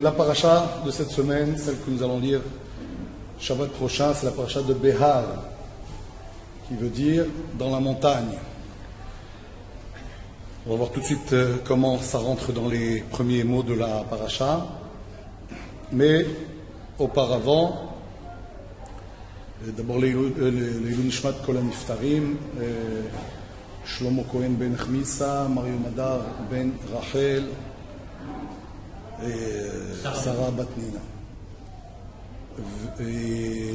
La paracha de cette semaine, celle que nous allons lire Shabbat prochain, c'est la paracha de Behar, qui veut dire dans la montagne. On va voir tout de suite comment ça rentre dans les premiers mots de la paracha. Mais auparavant, d'abord les Nishmat Kol HaNiftarim, Shlomo Cohen ben Chmisa, Mario Madar ben Rachel, Sarah bat Nina.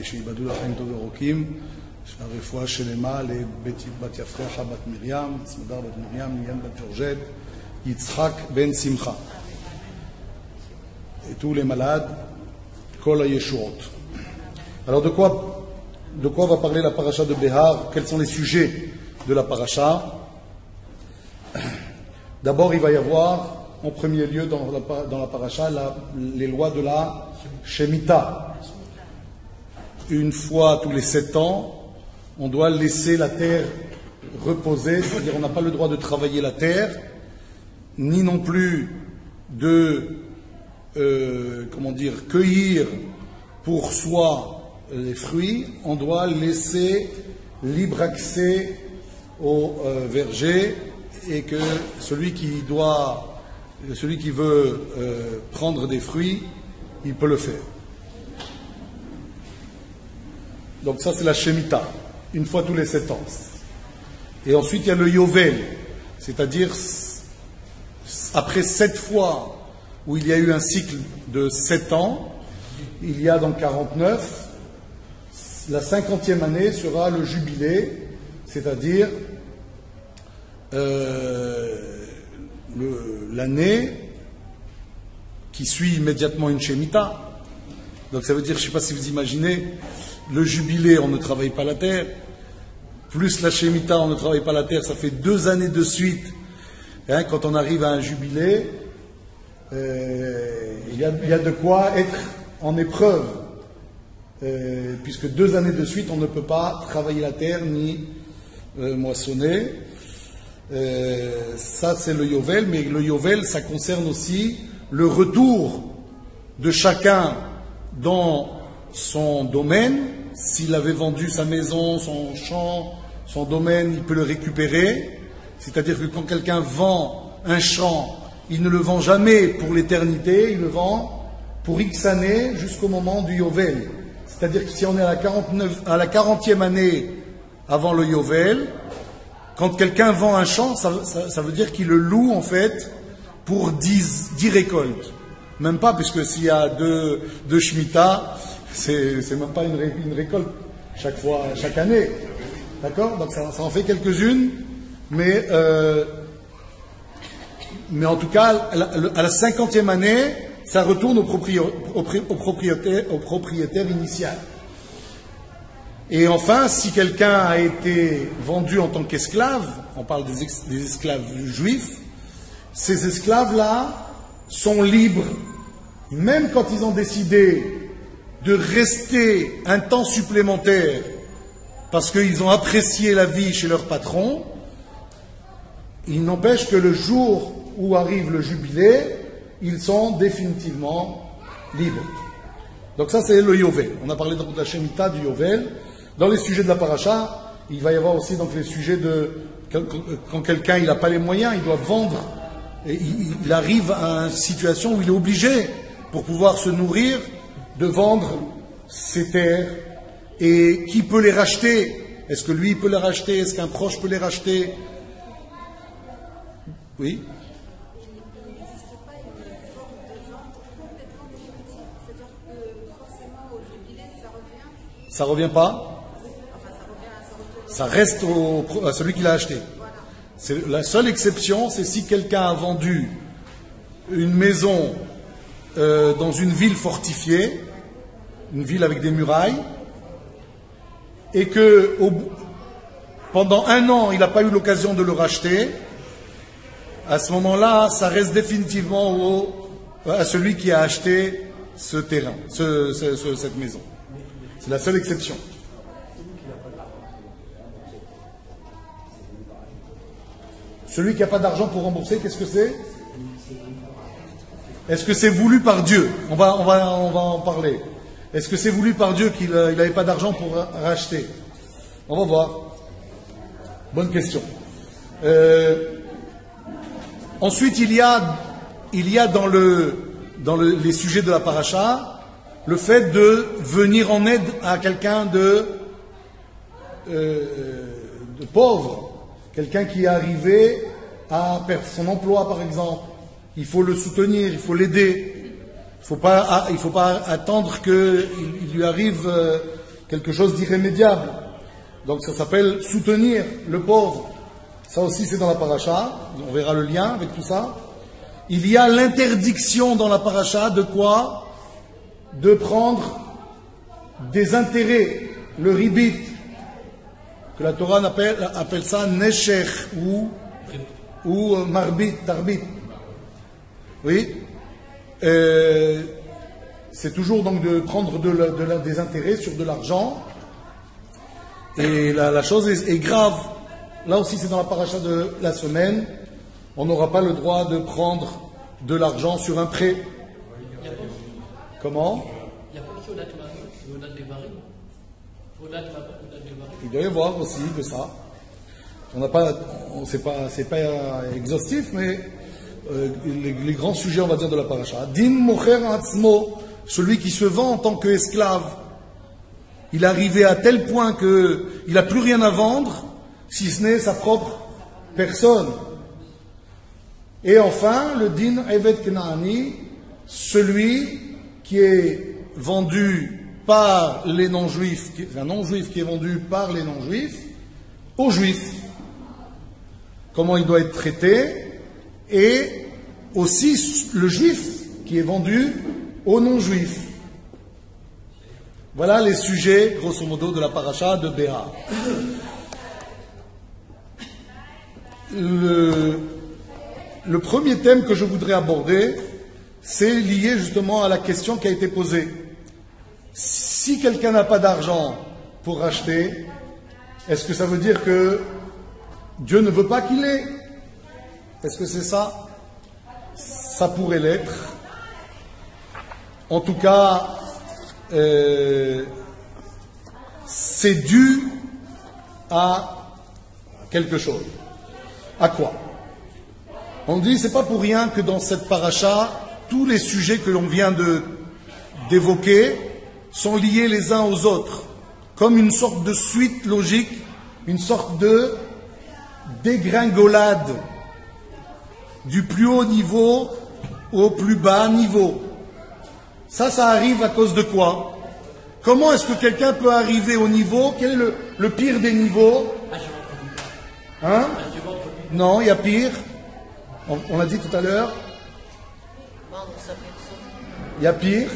שיבדו לחיים טוב ורוכים, שהרפואה שלמה לבת יפרחה בת מרים, סמדר בת מרים, ליאן בת ג'ורג'ט, יצחק בן שמחה. Et tous les malades, Kol HaYeshuot. Alors de quoi va parler la paracha de Behar? Quels sont les sujets de la paracha? D'abord, il va y avoir en premier lieu dans la paracha les lois de la Shemitah. Une fois tous les 7 ans, on doit laisser la terre reposer, c'est-à-dire on n'a pas le droit de travailler la terre, ni non plus de cueillir pour soi les fruits. On doit laisser libre accès au verger, et que celui qui veut prendre des fruits, il peut le faire. Donc ça c'est la Shemitah, une fois tous les 7 ans. Et ensuite il y a le Yovel, c'est-à-dire après 7 fois où il y a eu un cycle de 7 ans, il y a donc 49, la 50e année sera le jubilé, c'est-à-dire l'année qui suit immédiatement une Shemitah. Donc ça veut dire, je ne sais pas si vous imaginez, le jubilé, on ne travaille pas la terre, plus la Shemitah, on ne travaille pas la terre, ça fait 2 années de suite. Quand on arrive à un jubilé, il y a de quoi être en épreuve, puisque 2 années de suite, on ne peut pas travailler la terre ni moissonner. Ça c'est le Yovel, mais le Yovel ça concerne aussi le retour de chacun dans son domaine. S'il avait vendu sa maison, son champ, son domaine, il peut le récupérer. C'est-à-dire que quand quelqu'un vend un champ, il ne le vend jamais pour l'éternité, il le vend pour X années jusqu'au moment du Yovel. C'est-à-dire que si on est à la 40e année avant le Yovel, quand quelqu'un vend un champ, ça veut dire qu'il le loue en fait pour 10 récoltes. Même pas, puisque s'il y a deux Shemitah, c'est même pas une récolte chaque année. D'accord? Donc ça en fait quelques-unes, mais en tout cas, à la 50e année, ça retourne au propriétaire initial. Et enfin, si quelqu'un a été vendu en tant qu'esclave, on parle des esclaves juifs, ces esclaves-là sont libres, même quand ils ont décidé de rester un temps supplémentaire parce qu'ils ont apprécié la vie chez leur patron. Il n'empêche que le jour où arrive le jubilé, ils sont définitivement libres. Donc ça c'est le Yovel. On a parlé de la Shemitah, du Yovel. Dans les sujets de la paracha, il va y avoir aussi donc les sujets de quand quelqu'un il n'a pas les moyens, il doit vendre, et il arrive à une situation où il est obligé, pour pouvoir se nourrir, de vendre ses terres. Et qui peut les racheter? Est-ce que lui peut les racheter? Est-ce qu'un proche peut les racheter? Oui. Ça revient pas? Ça reste à celui qui l'a acheté. La seule exception, c'est si quelqu'un a vendu une maison dans une ville fortifiée, une ville avec des murailles, et que pendant 1 an, il n'a pas eu l'occasion de le racheter. À ce moment-là, ça reste définitivement à celui qui a acheté ce terrain, cette maison. C'est la seule exception. Celui qui n'a pas d'argent pour rembourser, qu'est-ce que c'est? Est-ce que c'est voulu par Dieu? On va en parler. Est-ce que c'est voulu par Dieu qu'il n'avait pas d'argent pour racheter? On va voir. Bonne question. Ensuite, il y a dans les sujets de la paracha le fait de venir en aide à quelqu'un de pauvre, quelqu'un qui est arrivé à perdre son emploi, par exemple. Il faut le soutenir, il faut l'aider. Il faut pas attendre qu'il lui arrive quelque chose d'irrémédiable. Donc ça s'appelle soutenir le pauvre. Ça aussi c'est dans la paracha. On verra le lien avec tout ça. Il y a l'interdiction dans la paracha de quoi? De prendre des intérêts, le ribit, que la Torah appelle ça nesher ou marbit, tarbit. Oui. C'est toujours donc de prendre des intérêts sur de l'argent. Et la chose est grave. Là aussi, c'est dans la paracha de la semaine. On n'aura pas le droit de prendre de l'argent sur un prêt. Comment? Il n'y a pas que au-delà des varis. Il doit y avoir aussi de ça. On n'a pas, c'est pas exhaustif, mais les grands sujets, on va dire, de la paracha. Din mocher atzmo, celui qui se vend en tant qu'esclave. Il est arrivé à tel point qu'il n'a plus rien à vendre, si ce n'est sa propre personne. Et enfin, le din evet knaani, celui qui est vendu par les non-juifs, un non-juif qui est vendu par les non-juifs aux juifs. Comment il doit être traité, et aussi le juif qui est vendu aux non-juifs. Voilà les sujets, grosso modo, de la paracha de Béa. Le premier thème que je voudrais aborder, c'est lié justement à la question qui a été posée. Si quelqu'un n'a pas d'argent pour racheter, est-ce que ça veut dire que Dieu ne veut pas qu'il ait? Est-ce que c'est ça? Ça pourrait l'être. En tout cas, c'est dû à quelque chose. À quoi? On dit, c'est pas pour rien que dans cette paracha, tous les sujets que l'on vient d'évoquer sont liés les uns aux autres, comme une sorte de suite logique, une sorte de dégringolade du plus haut niveau au plus bas niveau. Ça arrive à cause de quoi? Comment est-ce que quelqu'un peut arriver au niveau? Quel est le pire des niveaux? Hein? Non, il y a pire. On l'a dit tout à l'heure. Il y a pire.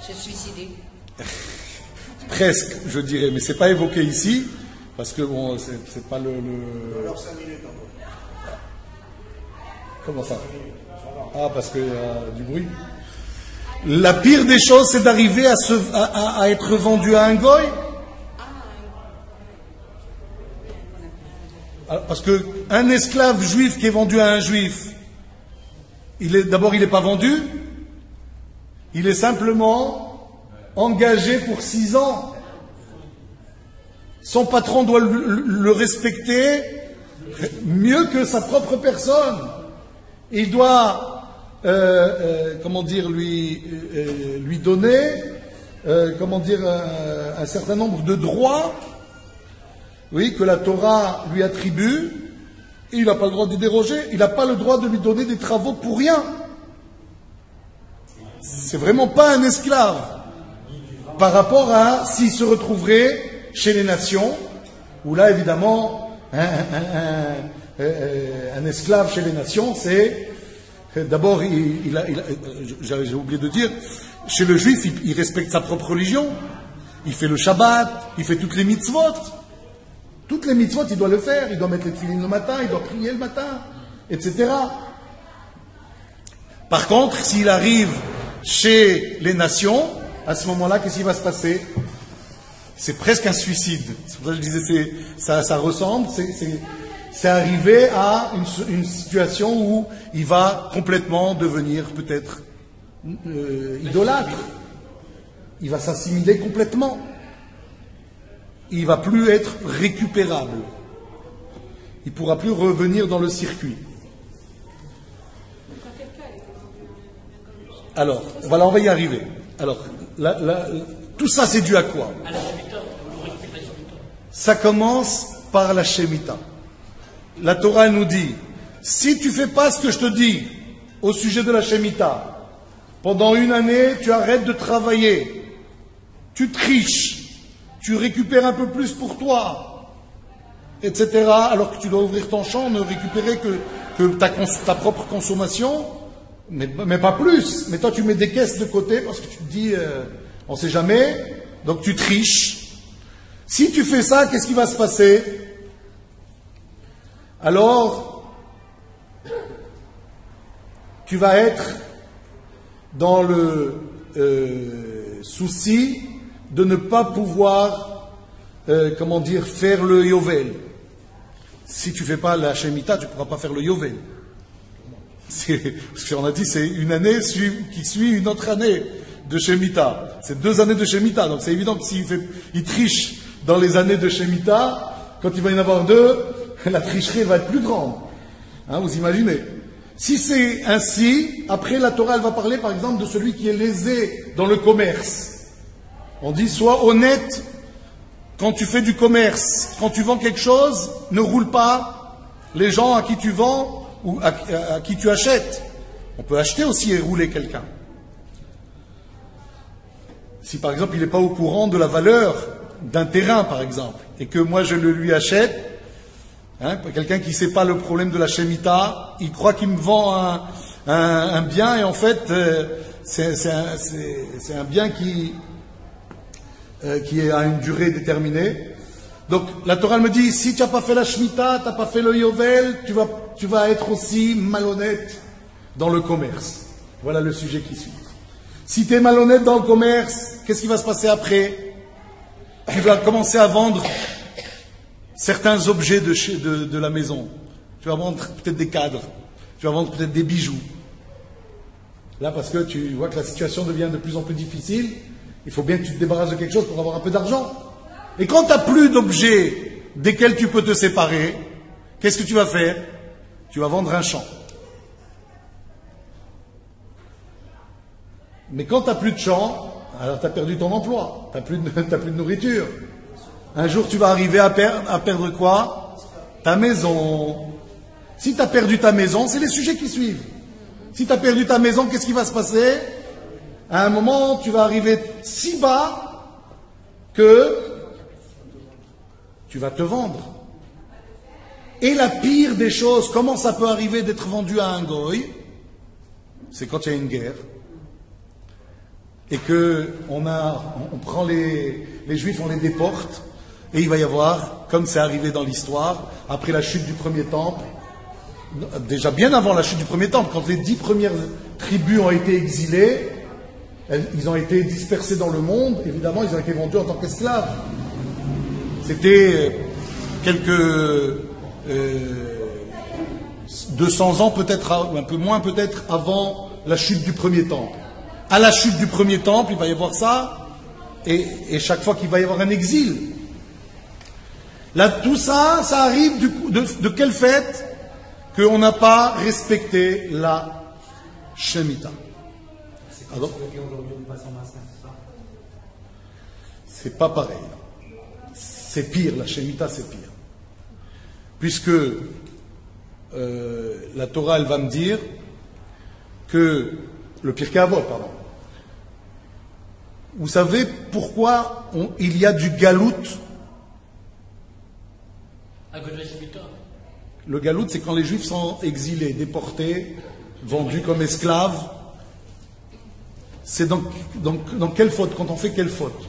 Se suicider. Presque, je dirais, mais c'est pas évoqué ici, parce que bon, c'est pas le... Comment ça? Ah, parce qu'il y a du bruit. La pire des choses, c'est d'arriver à être vendu à un goy. Alors, parce qu'un esclave juif qui est vendu à un juif, d'abord il n'est pas vendu, il est simplement engagé pour 6 ans. Son patron doit le respecter mieux que sa propre personne. Il doit, lui donner, un certain nombre de droits, oui, que la Torah lui attribue, et il n'a pas le droit de déroger. Il n'a pas le droit de lui donner des travaux pour rien. C'est vraiment pas un esclave par rapport à s'il se retrouverait chez les nations, où là évidemment un esclave chez les nations, c'est d'abord j'ai oublié de dire, chez le juif il respecte sa propre religion, il fait le Shabbat, il fait toutes les mitzvot, il doit le faire, il doit mettre les tefilines le matin, il doit prier le matin, etc. Par contre, s'il arrive chez les nations, à ce moment-là, qu'est-ce qui va se passer? C'est presque un suicide. C'est pour ça que je disais, ça ressemble, c'est arrivé à une situation où il va complètement devenir peut-être idolâtre. Il va s'assimiler complètement. Il ne va plus être récupérable. Il ne pourra plus revenir dans le circuit. Alors, voilà, on va y arriver. Alors, tout ça, c'est dû à quoi? Ça commence par la Shemitah. La Torah nous dit, si tu fais pas ce que je te dis au sujet de la Shemitah, pendant une année, tu arrêtes de travailler, tu triches, tu récupères un peu plus pour toi, etc., alors que tu dois ouvrir ton champ, ne récupérer que ta propre consommation, mais pas plus. Mais toi, tu mets des caisses de côté parce que tu te dis, on ne sait jamais, donc tu triches. Si tu fais ça, qu'est-ce qui va se passer? Alors, tu vas être dans le souci de ne pas pouvoir, faire le Yovel. Si tu ne fais pas la Shemitah, tu ne pourras pas faire le Yovel. Parce qu'on a dit, c'est une année qui suit une autre année de Shemitah. C'est 2 années de Shemitah. Donc c'est évident que s'il triche dans les années de Shemitah, quand il va y en avoir 2, la tricherie va être plus grande. Hein, vous imaginez? Si c'est ainsi, après la Torah, elle va parler par exemple de celui qui est lésé dans le commerce. On dit, sois honnête quand tu fais du commerce. Quand tu vends quelque chose, ne roule pas les gens à qui tu vends ou à qui tu achètes. On peut acheter aussi et rouler quelqu'un. Si par exemple il n'est pas au courant de la valeur d'un terrain par exemple, et que moi je le lui achète, quelqu'un qui ne sait pas le problème de la Shemitah, il croit qu'il me vend un bien et en fait c'est un bien qui a une durée déterminée. Donc la Torah me dit, si tu n'as pas fait la Shemitah, tu n'as pas fait le Yovel, tu vas être aussi malhonnête dans le commerce. Voilà le sujet qui suit. Si tu es malhonnête dans le commerce, qu'est-ce qui va se passer après? Tu vas commencer à vendre certains objets de la maison. Tu vas vendre peut-être des cadres. Tu vas vendre peut-être des bijoux. Là, parce que tu vois que la situation devient de plus en plus difficile, il faut bien que tu te débarrasses de quelque chose pour avoir un peu d'argent. Et quand tu n'as plus d'objets desquels tu peux te séparer, qu'est-ce que tu vas faire? Tu vas vendre un champ. Mais quand tu n'as plus de champ, alors tu as perdu ton emploi, tu n'as plus de nourriture. Un jour, tu vas arriver à perdre quoi? Ta maison. Si tu as perdu ta maison, c'est les sujets qui suivent. Si tu as perdu ta maison, qu'est-ce qui va se passer? À un moment, tu vas arriver si bas que tu vas te vendre. Et la pire des choses, comment ça peut arriver d'être vendu à un goy? C'est quand il y a une guerre. Et que on prend les juifs, on les déporte, et il va y avoir, comme c'est arrivé dans l'histoire, après la chute du premier temple, déjà bien avant la chute du premier temple, quand les 10 premières tribus ont été exilées, ils ont été dispersés dans le monde, évidemment ils ont été vendus en tant qu'esclaves. C'était quelques 200 ans peut-être, ou un peu moins peut-être, avant la chute du premier temple. À la chute du premier temple, il va y avoir ça, et chaque fois qu'il va y avoir un exil. Là, tout ça, ça arrive de quel fait? Qu'on n'a pas respecté la Shemitah. Alors, c'est pas pareil. C'est pire, la Shemitah c'est pire. Puisque la Torah, elle va me dire que le Pirkei Avot, pardon. Vous savez pourquoi il y a du galout? À cause de la Shemitah. Le galout, c'est quand les Juifs sont exilés, déportés, vendus comme esclaves. C'est dans quelle faute? Quand on fait quelle faute?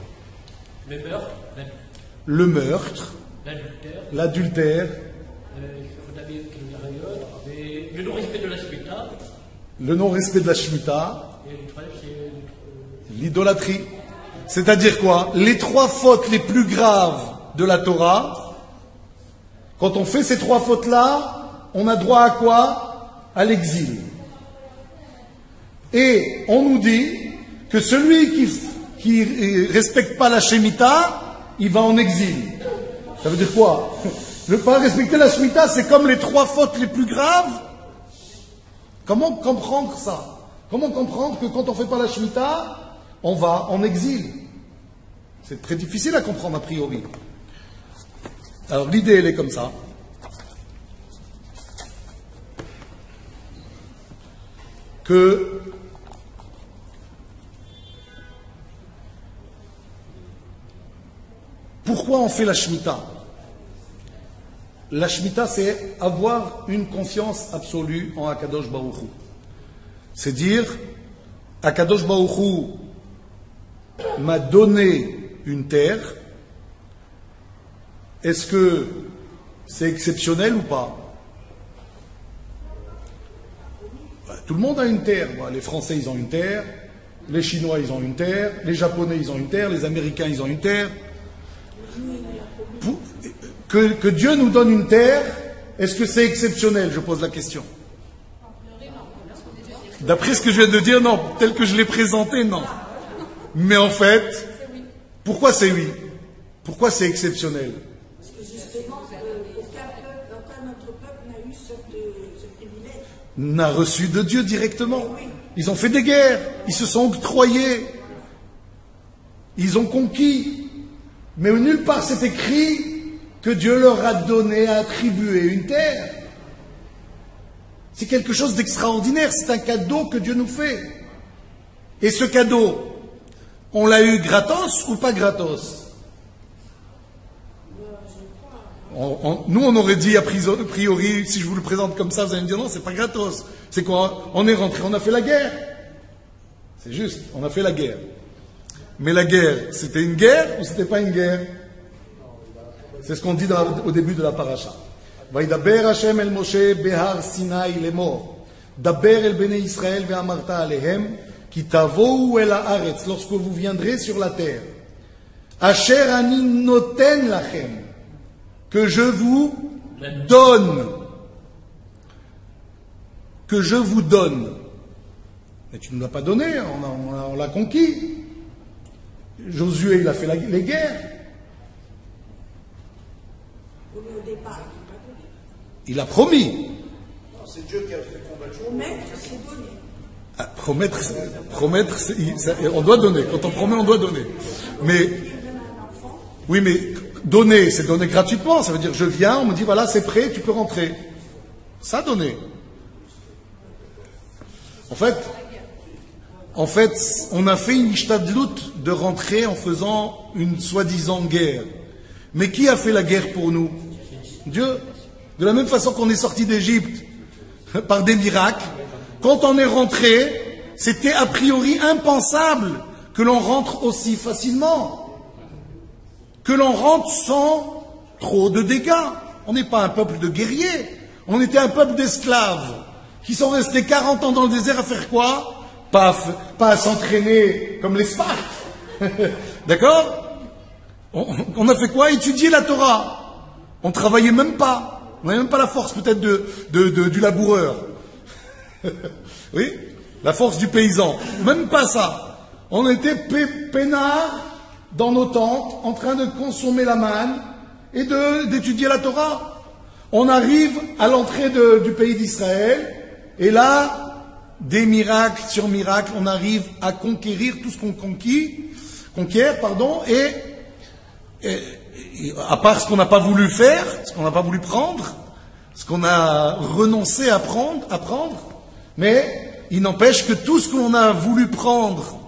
Le meurtre, l'adultère, le non-respect de la Shemitah. Le non-respect de la Shemitah. L'idolâtrie. C'est-à-dire quoi? Les 3 fautes les plus graves de la Torah, Quand on fait ces 3 fautes-là, on a droit à quoi? À l'exil. Et on nous dit que celui qui respecte pas la Shemitah, il va en exil. Ça veut dire quoi? Ne pas respecter la Shemitah, c'est comme les 3 fautes les plus graves. Comment comprendre ça? Comment comprendre que quand on ne fait pas la Shemitah, on va en exil? C'est très difficile à comprendre a priori. Alors l'idée, elle est comme ça. Que pourquoi on fait la Shemitah? La Shemitah, c'est avoir une confiance absolue en Akadosh Baruch Hu. C'est dire, Akadosh Baruch Hu m'a donné une terre. Est-ce que c'est exceptionnel ou pas? Tout le monde a une terre. Les Français, ils ont une terre. Les Chinois, ils ont une terre. Les Japonais, ils ont une terre. Les Américains, ils ont une terre. Que Dieu nous donne une terre, est-ce que c'est exceptionnel? Je pose la question. D'après ce que je viens de dire, non. Tel que je l'ai présenté, non. Mais en fait, pourquoi c'est oui? Pourquoi c'est exceptionnel? Parce que justement, aucun autre peuple n'a eu ce privilège. N'a reçu de Dieu directement. Ils ont fait des guerres, ils se sont octroyés, ils ont conquis. Mais nulle part c'est écrit que Dieu leur a donné, a attribué une terre. C'est quelque chose d'extraordinaire, c'est un cadeau que Dieu nous fait. Et ce cadeau, on l'a eu gratos ou pas gratos? Nous, on aurait dit a priori, si je vous le présente comme ça, vous allez me dire non, c'est pas gratos. C'est quoi? On est rentré, on a fait la guerre. C'est juste, on a fait la guerre. Mais la guerre, c'était une guerre ou c'était pas une guerre? C'est ce qu'on dit au début de la paracha. Vaidaber Hashem el Moshe behar Sinai lemor. Daber el bnei Israël ve'amarta alehem ki tavou el haaretz, lorsque vous viendrez sur la terre. Asher ani noten lachem, que je vous donne. Que je vous donne. Mais tu ne nous l'as pas donné, on l'a conquis. Josué, il a fait les guerres. Au départ, il a promis. C'est Dieu qui a fait combattre. promettre, c'est donner. Promettre, on doit donner. Quand on promet, on doit donner. Mais, oui, mais donner, c'est donner gratuitement. Ça veut dire, je viens, on me dit, voilà, c'est prêt, tu peux rentrer. Ça, donner. En fait, on a fait une ishtadlout de rentrer en faisant une soi-disant guerre. Mais qui a fait la guerre pour nous? Dieu. De la même façon qu'on est sorti d'Égypte par des miracles, quand on est rentré, c'était a priori impensable que l'on rentre aussi facilement, que l'on rentre sans trop de dégâts. On n'est pas un peuple de guerriers, on était un peuple d'esclaves qui sont restés 40 ans dans le désert à faire quoi? Pas à s'entraîner comme les Spartes. D'accord? On a fait quoi? Étudier la Torah. On travaillait même pas. On n'avait même pas la force peut-être du laboureur. Oui? La force du paysan. Même pas ça. On était peinards dans nos tentes, en train de consommer la manne et d'étudier la Torah. On arrive à l'entrée du pays d'Israël, et là, des miracles sur miracles, on arrive à conquérir tout ce qu'on conquiert, et à part ce qu'on n'a pas voulu faire, ce qu'on n'a pas voulu prendre, ce qu'on a renoncé à prendre, mais il n'empêche que tout ce que l'on a voulu prendre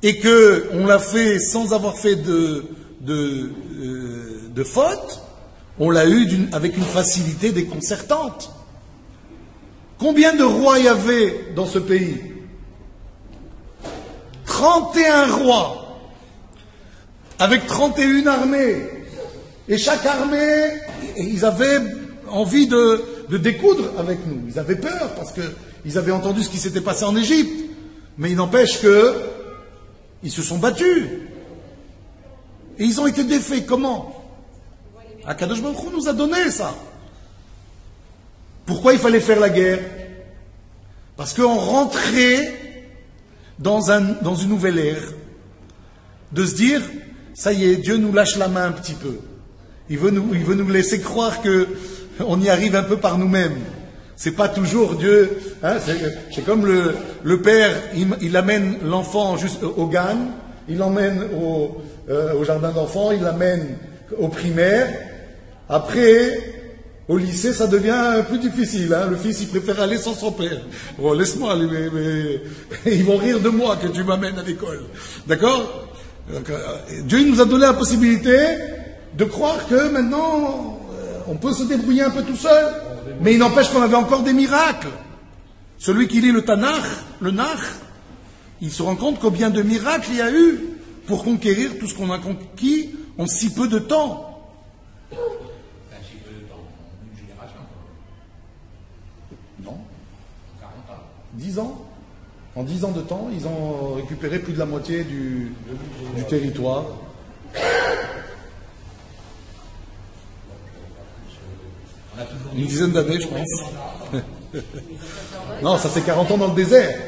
et que on l'a fait sans avoir fait de faute, on l'a eu avec une facilité déconcertante. Combien de rois il y avait dans ce pays? 31 rois, avec 31 armées. Et chaque armée, ils avaient envie de découdre avec nous. Ils avaient peur parce qu'ils avaient entendu ce qui s'était passé en Égypte. Mais il n'empêche qu'ils se sont battus. Et ils ont été défaits. Comment? Akadosh Baruch Hu nous a donné ça. Pourquoi il fallait faire la guerre? Parce qu'on rentrait dans une nouvelle ère. De se dire, ça y est, Dieu nous lâche la main un petit peu. Il veut nous laisser croire qu'on y arrive un peu par nous-mêmes. C'est pas toujours Dieu. Hein, c'est comme le père, il amène l'enfant juste au GAN, il l'emmène au jardin d'enfants, il l'amène au primaire. Après, au lycée, ça devient plus difficile. Hein. Le fils, il préfère aller sans son père. Bon, laisse-moi aller, mais ils vont rire de moi que tu m'amènes à l'école. D'accord? Donc, Dieu il nous a donné la possibilité de croire que maintenant, on peut se débrouiller un peu tout seul. Mais il n'empêche qu'on avait encore des miracles. Celui qui lit le Tanakh, le Nach, il se rend compte combien de miracles il y a eu pour conquérir tout ce qu'on a conquis en si peu de temps. Si peu de temps, une génération. Non. 40 ans. 10 ans. En 10 ans de temps, ils ont récupéré plus de la moitié du territoire. Une dizaine d'années, je pense. Non, ça c'est 40 ans dans le désert.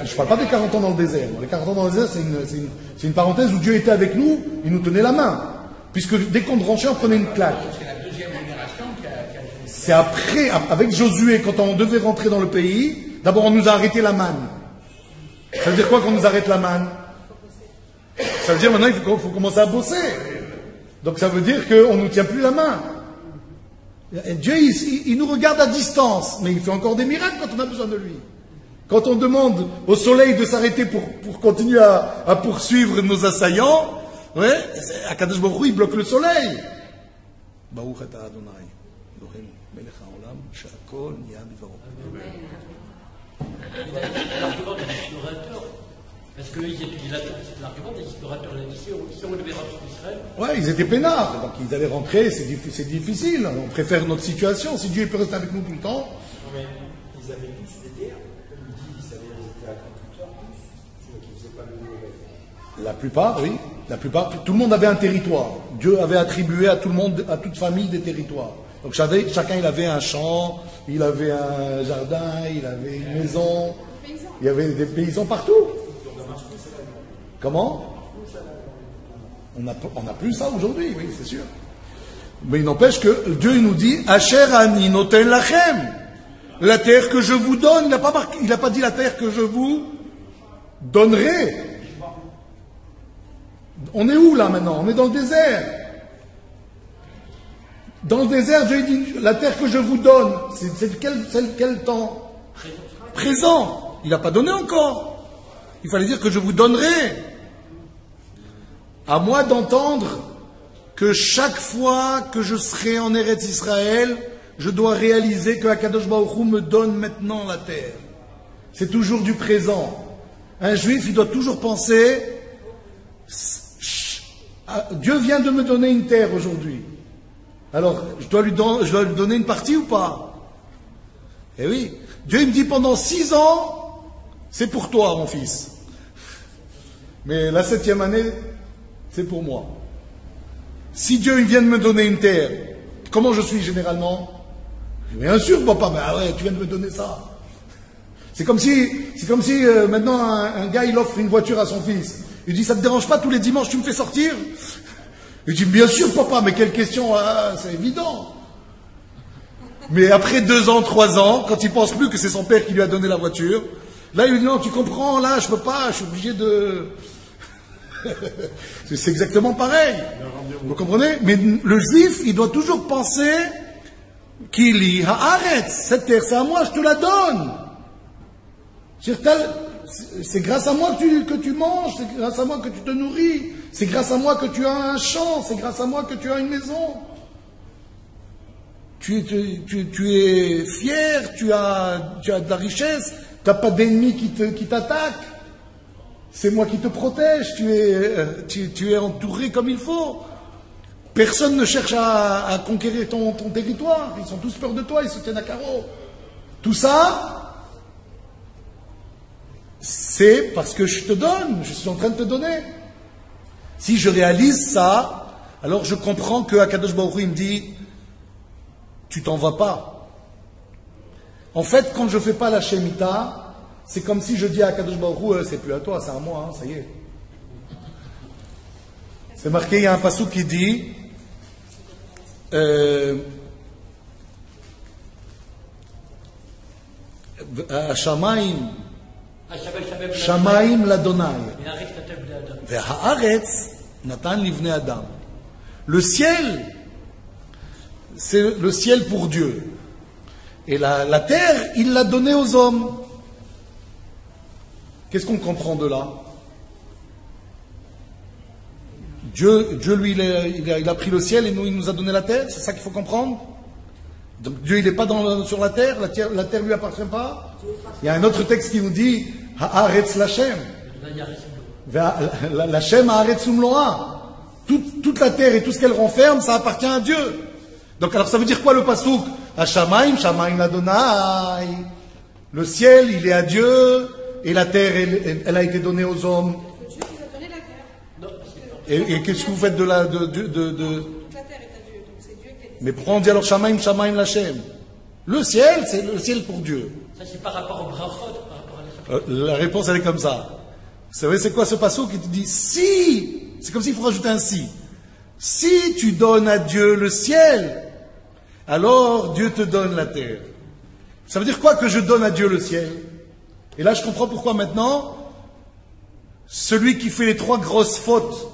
Je ne parle pas des 40 ans dans le désert. Les 40 ans dans le désert, c'est une parenthèse où Dieu était avec nous, il nous tenait la main. Puisque dès qu'on branchait, on prenait une claque. C'est la deuxième génération qui a... C'est après, avec Josué, quand on devait rentrer dans le pays, d'abord on nous a arrêté la manne. Ça veut dire quoi qu'on nous arrête la manne? Ça veut dire maintenant il faut commencer à bosser. Donc ça veut dire qu'on ne nous tient plus la main. Et Dieu, il nous regarde à distance, mais il fait encore des miracles quand on a besoin de lui. Quand on demande au soleil de s'arrêter pour continuer à poursuivre nos assaillants, ouais, Akadosh Baruch Hu, il bloque le soleil. Baruch atah Adonai, Eloheinu, melech haolam, she'akol nהיה bidvaro. L'argument des explorateurs, parce qu'ils étudient l'argument des explorateurs, si on devait rentrer en Israël. Ouais, ils étaient peinards, donc ils allaient rentrer, c'est difficile, on préfère notre situation, si Dieu peut rester avec nous tout le temps. Non mais ils avaient tous des terres, comme il dit, ils étaient agriculteurs tous, ceux qui ne faisaient pas le mauvais. La plupart, oui, la plupart, tout le monde avait un territoire. Dieu avait attribué à tout le monde, à toute famille des territoires. Donc chacun il avait un champ, il avait un jardin, il avait une maison, il y avait des paysans partout. Comment? On n'a plus ça aujourd'hui, oui, c'est sûr. Mais il n'empêche que Dieu il nous dit Asher ani noten lachem, la terre que je vous donne. Il n'a pas dit la terre que je vous donnerai. On est où là maintenant? On est dans le désert. Dans le désert, Dieu dit la terre que je vous donne. C'est quel temps? Présent. Il n'a pas donné encore. Il fallait dire que je vous donnerai. À moi d'entendre que chaque fois que je serai en Eretz Israël, je dois réaliser que Akadosh Baruch Hu me donne maintenant la terre. C'est toujours du présent. Un juif, il doit toujours penser Dieu vient de me donner une terre aujourd'hui. Alors, je dois lui donner une partie ou pas? Eh oui. Dieu il me dit pendant 6 ans, c'est pour toi, mon fils. Mais la 7e année, c'est pour moi. Si Dieu il vient de me donner une terre, comment je suis généralement? Bien sûr, papa, mais ouais, tu viens de me donner ça. C'est comme si maintenant un gars il offre une voiture à son fils. Il dit, ça te dérange pas tous les dimanches, tu me fais sortir? Il dit, bien sûr, papa, mais quelle question, c'est évident. Mais après 2 ans, 3 ans, quand il pense plus que c'est son père qui lui a donné la voiture, là, il lui dit, non, tu comprends, là, je peux pas, je suis obligé de... c'est exactement pareil. Vous comprenez? Mais le juif, il doit toujours penser qu'il y arrête, cette terre, c'est à moi, je te la donne. C'est grâce à moi que tu manges, c'est grâce à moi que tu te nourris, c'est grâce à moi que tu as un champ, c'est grâce à moi que tu as une maison. Tu es fier, tu as de la richesse, tu n'as pas d'ennemis qui t'attaquent. C'est moi qui te protège, tu es entouré comme il faut. Personne ne cherche à conquérir ton territoire, ils ont tous peur de toi, ils se tiennent à carreau. Tout ça, c'est parce que je te donne, je suis en train de te donner. Si je réalise ça, alors je comprends que Akadosh Baruch Hu, il me dit, tu t'en vas pas. En fait, quand je fais pas la Shemitah, c'est comme si je dis à Akadosh Baruch Hu, c'est plus à toi, c'est à moi, hein, ça y est. C'est marqué, il y a un passou qui dit, Shamaim, Shamaim l'Adonai, Ve'haaretz Natan livnei Adam. Le ciel, c'est le ciel pour Dieu. Et la terre, il l'a donnée aux hommes. Qu'est-ce qu'on comprend de là? Dieu lui, il a pris le ciel et il nous a donné la terre. C'est ça qu'il faut comprendre. Donc Dieu, il n'est pas sur la terre lui appartient pas. Il y a un autre texte qui nous dit Haaretz Lachem. Lachem Haaretz Umloa. Toute la terre et tout ce qu'elle renferme, ça appartient à Dieu. Donc alors ça veut dire quoi le pasouk? Shamaim, Shamaim l'Adonai. Le ciel, il est à Dieu, et la terre, elle a été donnée aux hommes. Dieu nous a donné la terre. Et qu'est-ce que vous faites de la... Toute la terre est à Dieu, donc c'est Dieu qui a dit. Mais pourquoi on dit alors Shamaim, Shamaim l'Hachem? Le ciel, c'est le ciel pour Dieu. Ça, c'est par rapport au brachot, par rapport à la La réponse, elle est comme ça. Vous savez, c'est quoi ce pasouk qui te dit si, c'est comme s'il faut rajouter un si. Si tu donnes à Dieu le ciel, alors Dieu te donne la terre. Ça veut dire quoi que je donne à Dieu le ciel? Et là, je comprends pourquoi maintenant, celui qui fait les 3 grosses fautes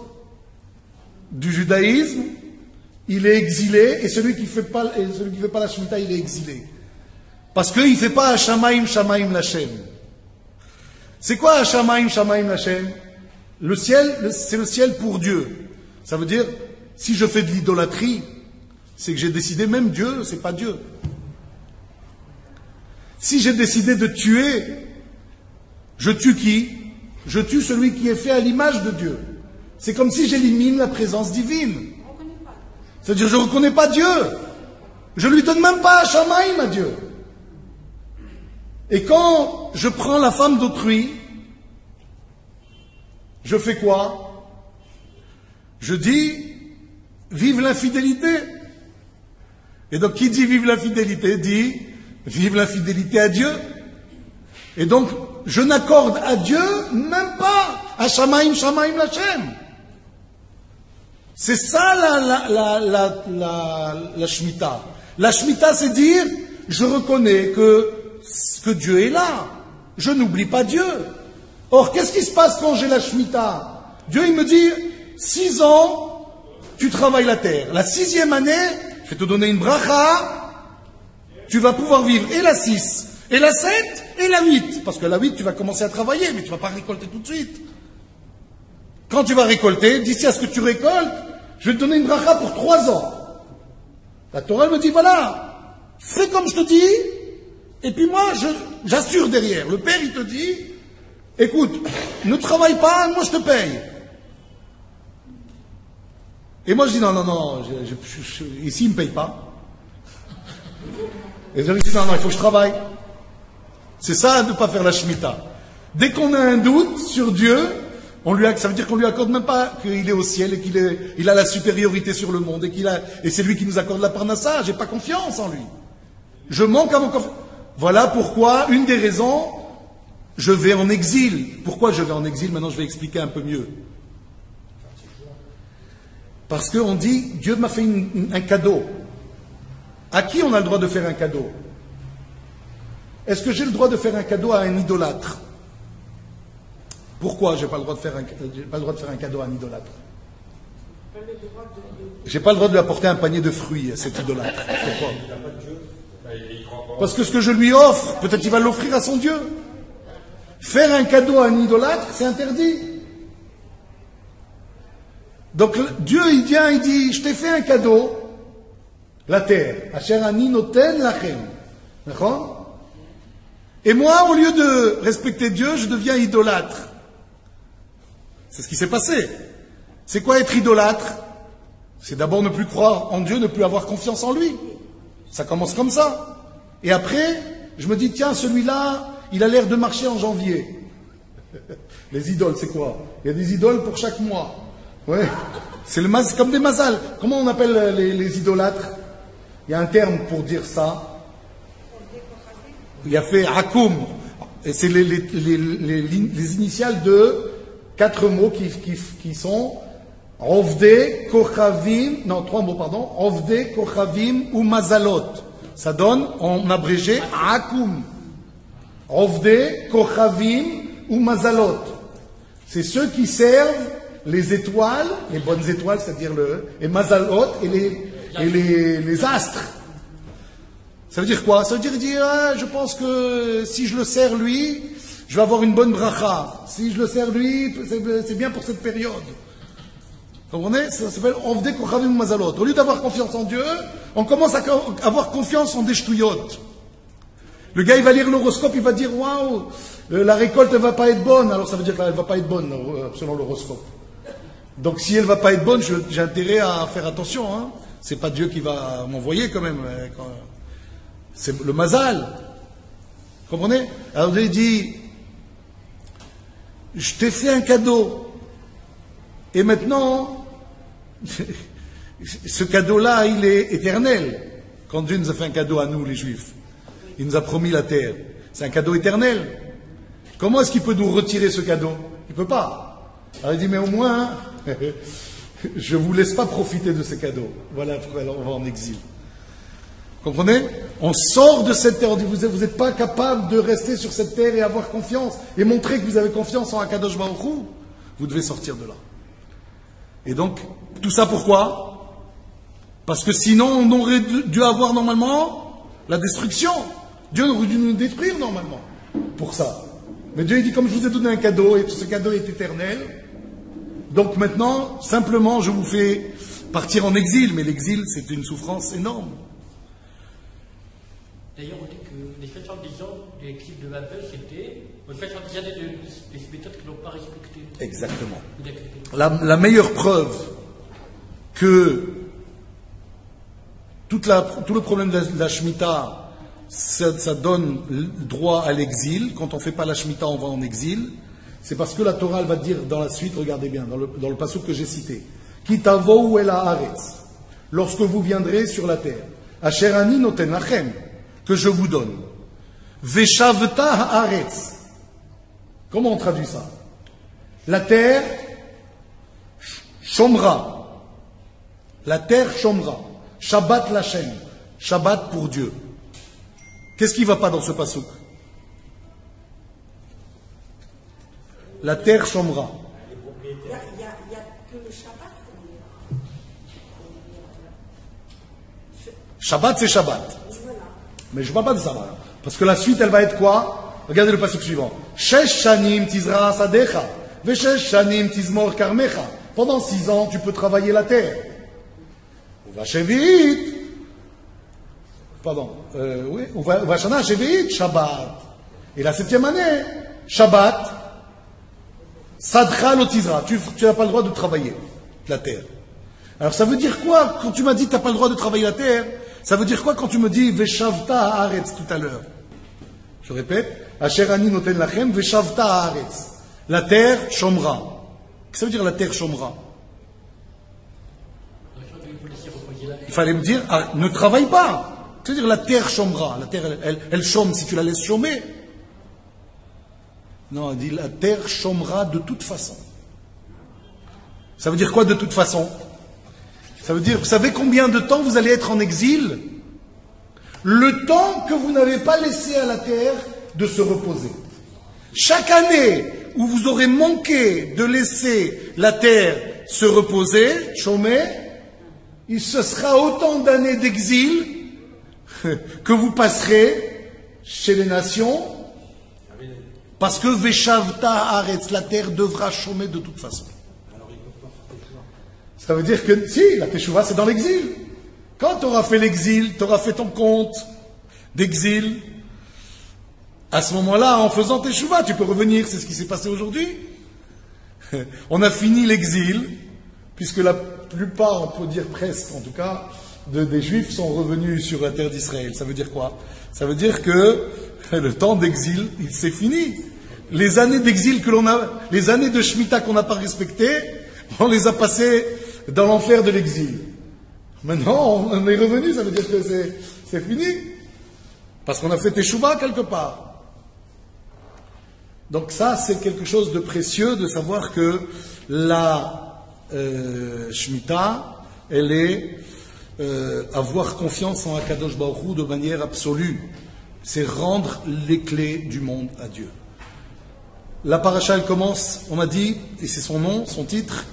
du judaïsme, il est exilé, et celui qui fait pas la Shemitah, il est exilé. Parce qu'il ne fait pas Shamaim, Shamaim l'Hachem. C'est quoi Shamaim, Shamaim l'Hachem? Le ciel, c'est le ciel pour Dieu. Ça veut dire, si je fais de l'idolâtrie, c'est que j'ai décidé, même Dieu, c'est pas Dieu. Si j'ai décidé de tuer, je tue qui? Je tue celui qui est fait à l'image de Dieu. C'est comme si j'élimine la présence divine. C'est-à-dire, je ne reconnais pas Dieu. Je ne lui donne même pas un Shamaim à Dieu. Et quand je prends la femme d'autrui, je fais quoi? Je dis, vive l'infidélité. Et donc, qui dit vive l'infidélité, dit vive l'infidélité à Dieu. Et donc, je n'accorde à Dieu même pas à Shamaim, Shamaim l'Hachem. C'est ça la Shemitah. La Shemitah, c'est dire, je reconnais que Dieu est là. Je n'oublie pas Dieu. Or, qu'est-ce qui se passe quand j'ai la Shemitah? Dieu, il me dit, 6 ans, tu travailles la terre. La 6e année, je vais te donner une bracha, tu vas pouvoir vivre et la 6, et la 7, et la 8. Parce que la 8, tu vas commencer à travailler, mais tu ne vas pas récolter tout de suite. Quand tu vas récolter, d'ici à ce que tu récoltes, je vais te donner une bracha pour 3 ans. La Torah me dit, voilà, fais comme je te dis, et puis moi, j'assure derrière. Le Père, il te dit, écoute, ne travaille pas, moi je te paye. Et moi je dis, non, ici il ne me paye pas. Et je dis, non, il faut que je travaille. C'est ça de ne pas faire la Shemitah. Dès qu'on a un doute sur Dieu, ça veut dire qu'on lui accorde même pas qu'il est au ciel et qu'il a la supériorité sur le monde et c'est lui qui nous accorde la parnassa. J'ai pas confiance en lui. Je manque à mon confiance. Voilà pourquoi, une des raisons, je vais en exil. Pourquoi je vais en exil? Maintenant, je vais expliquer un peu mieux. Parce qu'on dit, Dieu m'a fait un cadeau. À qui on a le droit de faire un cadeau? Est-ce que j'ai le droit de faire un cadeau à un idolâtre? Pourquoi j'ai pas le droit de faire un cadeau à un idolâtre? J'ai pas le droit de lui apporter un panier de fruits à cet idolâtre. Pourquoi? Parce que ce que je lui offre, peut-être qu'il va l'offrir à son Dieu. Faire un cadeau à un idolâtre, c'est interdit. Donc Dieu, il vient, il dit, je t'ai fait un cadeau, la terre. Asher ani noten lachem. D'accord? Et moi, au lieu de respecter Dieu, je deviens idolâtre. C'est ce qui s'est passé. C'est quoi être idolâtre? C'est d'abord ne plus croire en Dieu, ne plus avoir confiance en lui. Ça commence comme ça. Et après, je me dis, tiens, celui-là, il a l'air de marcher en janvier. Les idoles, c'est quoi? Il y a des idoles pour chaque mois. Ouais. C'est comme des mazal. Comment on appelle les idolâtres? Il y a un terme pour dire ça. Il y a fait Hakoum. Et c'est les initiales de 4 mots qui sont Ovde, Kochavim, non, 3 mots, pardon. Ovde, Kochavim ou Mazalot. Ça donne, en abrégé, Hakoum. Ovde, Kochavim ou Mazalot. C'est ceux qui servent les étoiles, les bonnes étoiles, c'est-à-dire les Mazalot et les astres. Ça veut dire quoi? Ça veut dire, je pense que si je le sers lui, je vais avoir une bonne bracha. Si je le sers lui, c'est bien pour cette période. Vous comprenez? Ça s'appelle Ovde Kochavim Mazalot. Au lieu d'avoir confiance en Dieu, on commence à avoir confiance en des ch'touillottes. Le gars, il va lire l'horoscope, il va dire, waouh, la récolte, elle va pas être bonne. Alors ça veut dire qu'elle va pas être bonne, selon l'horoscope. Donc si elle va pas être bonne, j'ai intérêt à faire attention, hein. C'est pas Dieu qui va m'envoyer quand même. C'est le mazal. Vous comprenez? Alors il dit, je t'ai fait un cadeau. Et maintenant, ce cadeau-là, il est éternel. Quand Dieu nous a fait un cadeau à nous, les Juifs, il nous a promis la terre. C'est un cadeau éternel. Comment est-ce qu'il peut nous retirer ce cadeau? Il ne peut pas. Alors il dit, mais au moins, je ne vous laisse pas profiter de ce cadeau. Voilà pourquoi on va en exil. Vous comprenez? On sort de cette terre, on dit, vous n'êtes pas capable de rester sur cette terre et avoir confiance, et montrer que vous avez confiance en Akadosh Baruch Hu. Vous devez sortir de là. Et donc, tout ça pourquoi? Parce que sinon, on aurait dû avoir normalement la destruction. Dieu aurait dû nous détruire normalement pour ça. Mais Dieu il dit, comme je vous ai donné un cadeau, et ce cadeau est éternel, donc maintenant, simplement, je vous fais partir en exil. Mais l'exil, c'est une souffrance énorme. D'ailleurs, on dit que les 70 ans de l'exil de Babel, c'était 70 années des méthodes qu'ils n'ont pas respectées. Exactement. La meilleure preuve que tout le problème de la Shemitah, ça donne droit à l'exil. Quand on ne fait pas la Shemitah, on va en exil. C'est parce que la Torah elle va dire dans la suite, regardez bien, dans le passouk que j'ai cité, Ki tavou el haaretz, lorsque vous viendrez sur la terre, Asher ani noten lachem, que je vous donne, Veshavta haaretz. Comment on traduit ça? La terre Shomra. La terre Shomra. Shabbat Lachem. Shabbat pour Dieu. Qu'est-ce qui ne va pas dans ce passouk? La terre Shomra. Il n'y a que le Shabbat. Shabbat, c'est Shabbat. Mais je ne parle pas de ça. Parce que la suite, elle va être quoi? Regardez le passouk suivant. Shesh shanim tizra asadecha. Veshesh shanim tizmor karmecha. Pendant 6 ans, tu peux travailler la terre. Vachevit. Pardon. Oui. Vachana shevit. Shabbat. Et la 7e année, Shabbat. Sadcha lotizra. Tu n'as pas le droit de travailler la terre. Alors ça veut dire quoi? Quand tu m'as dit que tu n'as pas le droit de travailler la terre, ça veut dire quoi quand tu me dis Veshavta haaretz tout à l'heure? Je répète. Asher ani noten lachem veshavta haaretz. La terre Shomra. Qu'est-ce que ça veut dire la terre Shomra? Il fallait me dire, ne travaille pas. C'est-à-dire la terre Shomra. La terre, elle chôme si tu la laisses chômer. Non, elle dit la terre Shomra de toute façon. Ça veut dire quoi de toute façon? Ça veut dire, vous savez combien de temps vous allez être en exil? Le temps que vous n'avez pas laissé à la terre de se reposer. Chaque année où vous aurez manqué de laisser la terre se reposer, chômer, ce sera autant d'années d'exil que vous passerez chez les nations, parce que Veshavta Haaretz, la terre devra chômer de toute façon. Ça veut dire que, si, la Teshuvah c'est dans l'exil. Quand tu auras fait l'exil, tu auras fait ton compte d'exil, à ce moment-là, en faisant Teshuvah, tu peux revenir, c'est ce qui s'est passé aujourd'hui. On a fini l'exil, puisque la plupart, on peut dire presque en tout cas, des Juifs sont revenus sur la terre d'Israël. Ça veut dire quoi? Ça veut dire que le temps d'exil, c'est fini. Les années d'exil que l'on a, les années de Shemitah qu'on n'a pas respectées, on les a passées dans l'enfer de l'exil. Maintenant, on est revenu, ça veut dire que c'est fini. Parce qu'on a fait teshuva quelque part. Donc ça, c'est quelque chose de précieux de savoir que la Shemitah, elle est avoir confiance en Akadosh Baruch Hu de manière absolue. C'est rendre les clés du monde à Dieu. La paracha, elle commence, on m'a dit, et c'est son nom, son titre.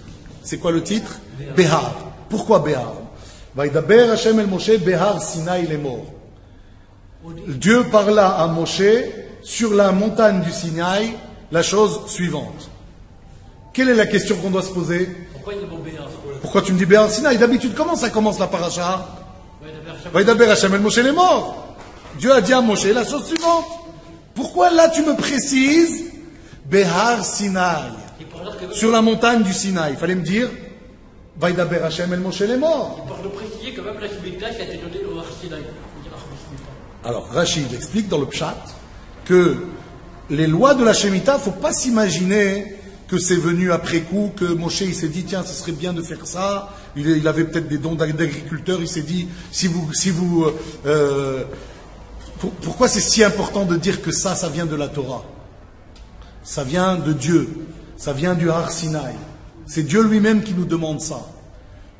C'est quoi le titre? Behar. Pourquoi Behar? Vaïdaber Hashem el Moshe Behar Sinaï Lemor. Dieu parla à Moshe sur la montagne du Sinaï la chose suivante. Quelle est la question qu'on doit se poser? Pourquoi il est bon Béar? Pourquoi tu me dis Behar Sinaï? D'habitude, comment ça commence la paracha? Vaïdaber Hashem el Moshe Lemor. Dieu a dit à Moshe la chose suivante. Pourquoi là tu me précises Behar Sinaï? Sur la montagne du Sinaï. Il fallait me dire Vaïdaber Hashem el Moshe Lemor. Il parle de préciser quand même la Shemitah qui a été donnée au Har Sinaï. Alors, Rachid explique dans le Pshat que les lois de la Shemitah, il ne faut pas s'imaginer que c'est venu après coup, que Moshe il s'est dit, tiens, ce serait bien de faire ça. Il avait peut-être des dons d'agriculteur, il s'est dit, pourquoi c'est si important de dire que ça vient de la Torah? Ça vient de Dieu, ça vient du Har Sinaï. C'est Dieu lui-même qui nous demande ça.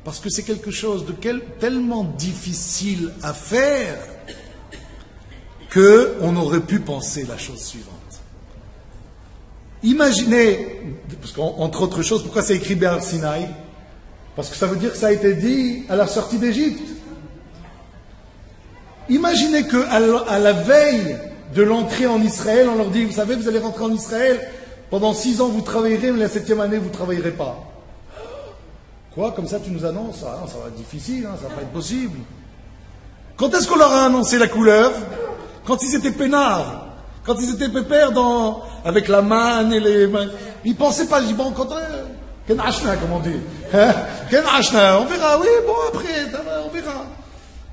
Parce que c'est quelque chose de tellement difficile à faire qu'on aurait pu penser la chose suivante. Imaginez, parce qu'entre autres choses, pourquoi c'est écrit Behar Sinaï? Parce que ça veut dire que ça a été dit à la sortie d'Égypte. Imaginez qu'à la veille de l'entrée en Israël, on leur dit, vous savez, vous allez rentrer en Israël, pendant 6 ans vous travaillerez, mais la 7e année vous ne travaillerez pas. Quoi? Comme ça tu nous annonces? Ah non, ça va être difficile, ça va pas être possible. Quand est-ce qu'on leur a annoncé la couleur? Quand ils étaient peinards, quand ils étaient pépères avec la manne et les mains. Ils pensaient pas, ils disent, bon, Ken Ashna, comme on dit. Ken Ashna, on verra, oui, bon, après, on verra.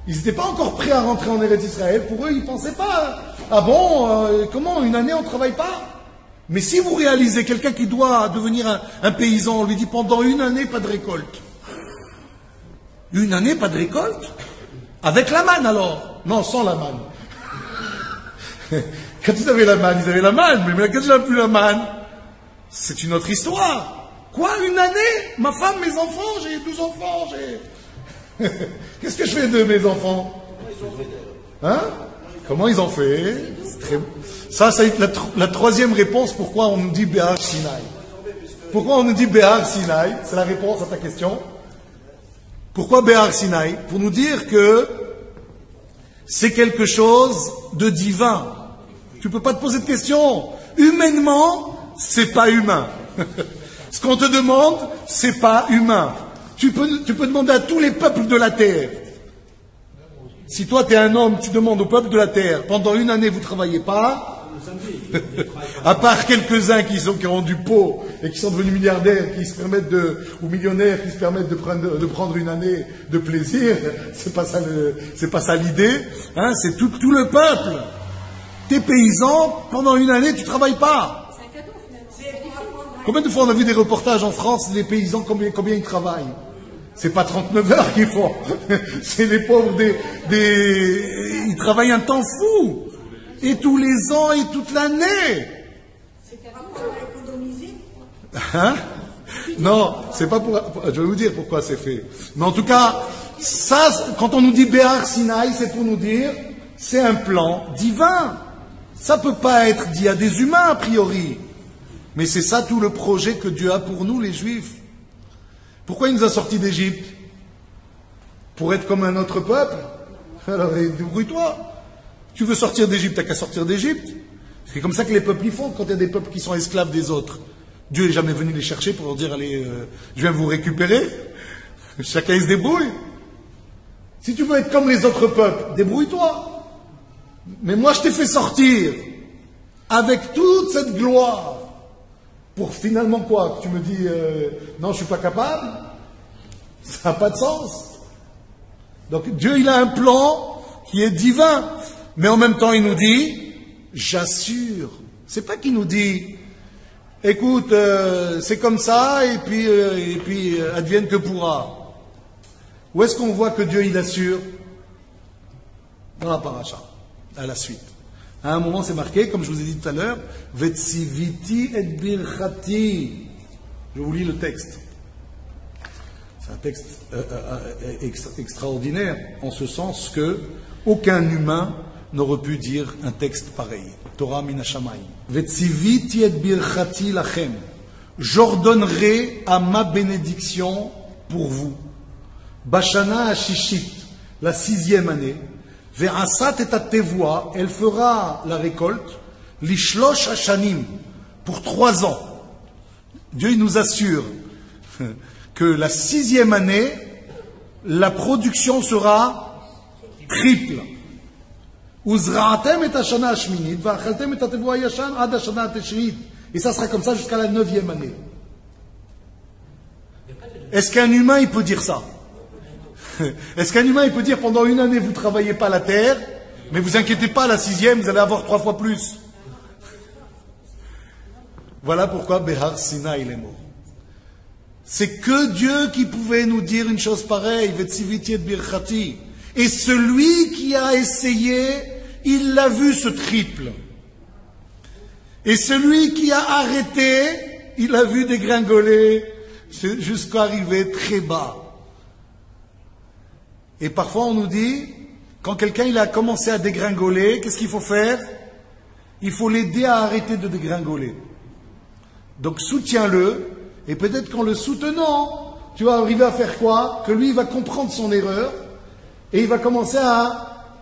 Ils n'étaient pas encore prêts à rentrer en Eretz Israël. Pour eux, ils ne pensaient pas, ah bon, comment, une année on ne travaille pas? Mais si vous réalisez quelqu'un qui doit devenir un paysan, on lui dit pendant une année, pas de récolte. Une année, pas de récolte? Avec la manne alors? Non, sans la manne. Quand ils avaient la manne, mais quand ils n'avaient plus la manne, c'est une autre histoire. Quoi, une année? Ma femme, mes enfants, j'ai 12 enfants, Qu'est-ce que je fais de mes enfants? Hein? Comment ils ont fait? Ça va être la troisième réponse pourquoi on nous dit Behar Sinaï. Pourquoi on nous dit Behar Sinaï? C'est la réponse à ta question. Pourquoi Behar Sinaï? Pour nous dire que c'est quelque chose de divin. Tu ne peux pas te poser de questions. Humainement, c'est pas humain. Ce qu'on te demande, c'est pas humain. Tu peux demander à tous les peuples de la terre. Si toi tu es un homme, tu demandes au peuple de la terre, pendant une année vous ne travaillez pas, à part quelques-uns qui ont du pot et qui sont devenus milliardaires, qui se permettent ou millionnaires, qui se permettent de prendre une année de plaisir, c'est pas ça l'idée, hein, c'est tout le peuple. T'es paysan, pendant une année tu travailles pas. C'est un cadeau finalement. Combien de fois on a vu des reportages en France, les paysans, combien ils travaillent? C'est pas 39 heures qu'ils font. C'est les pauvres ils travaillent un temps fou. Et tous les ans et toute l'année. C'était vraiment pour économiser. Hein? Non, c'est pas pour. Je vais vous dire pourquoi c'est fait. Mais en tout cas, ça, quand on nous dit Behar Sinaï, c'est pour nous dire, c'est un plan divin. Ça peut pas être dit à des humains a priori. Mais c'est ça tout le projet que Dieu a pour nous, les Juifs. Pourquoi il nous a sortis d'Égypte? Pour être comme un autre peuple? Alors, débrouille-toi. Tu veux sortir d'Égypte, t'as qu'à sortir d'Égypte. C'est comme ça que les peuples y font quand il y a des peuples qui sont esclaves des autres. Dieu n'est jamais venu les chercher pour leur dire, allez, je viens vous récupérer. Chacun il se débrouille. Si tu veux être comme les autres peuples, débrouille-toi. Mais moi, je t'ai fait sortir avec toute cette gloire. Pour finalement quoi? Que tu me dis, non, je ne suis pas capable? Ça n'a pas de sens. Donc Dieu, il a un plan qui est divin. Mais en même temps, il nous dit, j'assure. C'est pas qu'il nous dit, écoute, c'est comme ça, et puis advienne que pourra. Où est-ce qu'on voit que Dieu il assure? Dans la paracha, à la suite. À un moment, c'est marqué, comme je vous ai dit tout à l'heure, Vetsiviti et birchati. Je vous lis le texte. C'est un texte extraordinaire, en ce sens que aucun humain n'aurait pu dire un texte pareil. Torah min hashamayim. Vetsiviti et birchati lachem. J'ordonnerai à ma bénédiction pour vous. Bashana hashishit, la 6e année. Ve'asat et atevoa, elle fera la récolte. Lishlosh hashanim, pour 3 ans. Dieu il nous assure que la 6e année, la production sera triple. Uzra'atem et hashana hashminit, va'achaltem et atevoa yashan ad hashana hateshrit. Et ça sera comme ça jusqu'à la 9e année. Est-ce qu'un humain il peut dire ça? Est-ce qu'un humain il peut dire pendant 1 année vous ne travaillez pas la terre, mais vous inquiétez pas, la 6e vous allez avoir 3 fois plus? Voilà pourquoi Behar Sinaï les mots. C'est que Dieu qui pouvait nous dire une chose pareille, Vetsiviti et Birchati. Et celui qui a essayé, il l'a vu ce triple. Et celui qui a arrêté, il a vu dégringoler jusqu'à arriver très bas. Et parfois on nous dit, quand quelqu'un il a commencé à dégringoler, qu'est-ce qu'il faut faire? Il faut l'aider à arrêter de dégringoler. Donc soutiens-le, et peut-être qu'en le soutenant, tu vas arriver à faire quoi? Que lui il va comprendre son erreur, et il va commencer à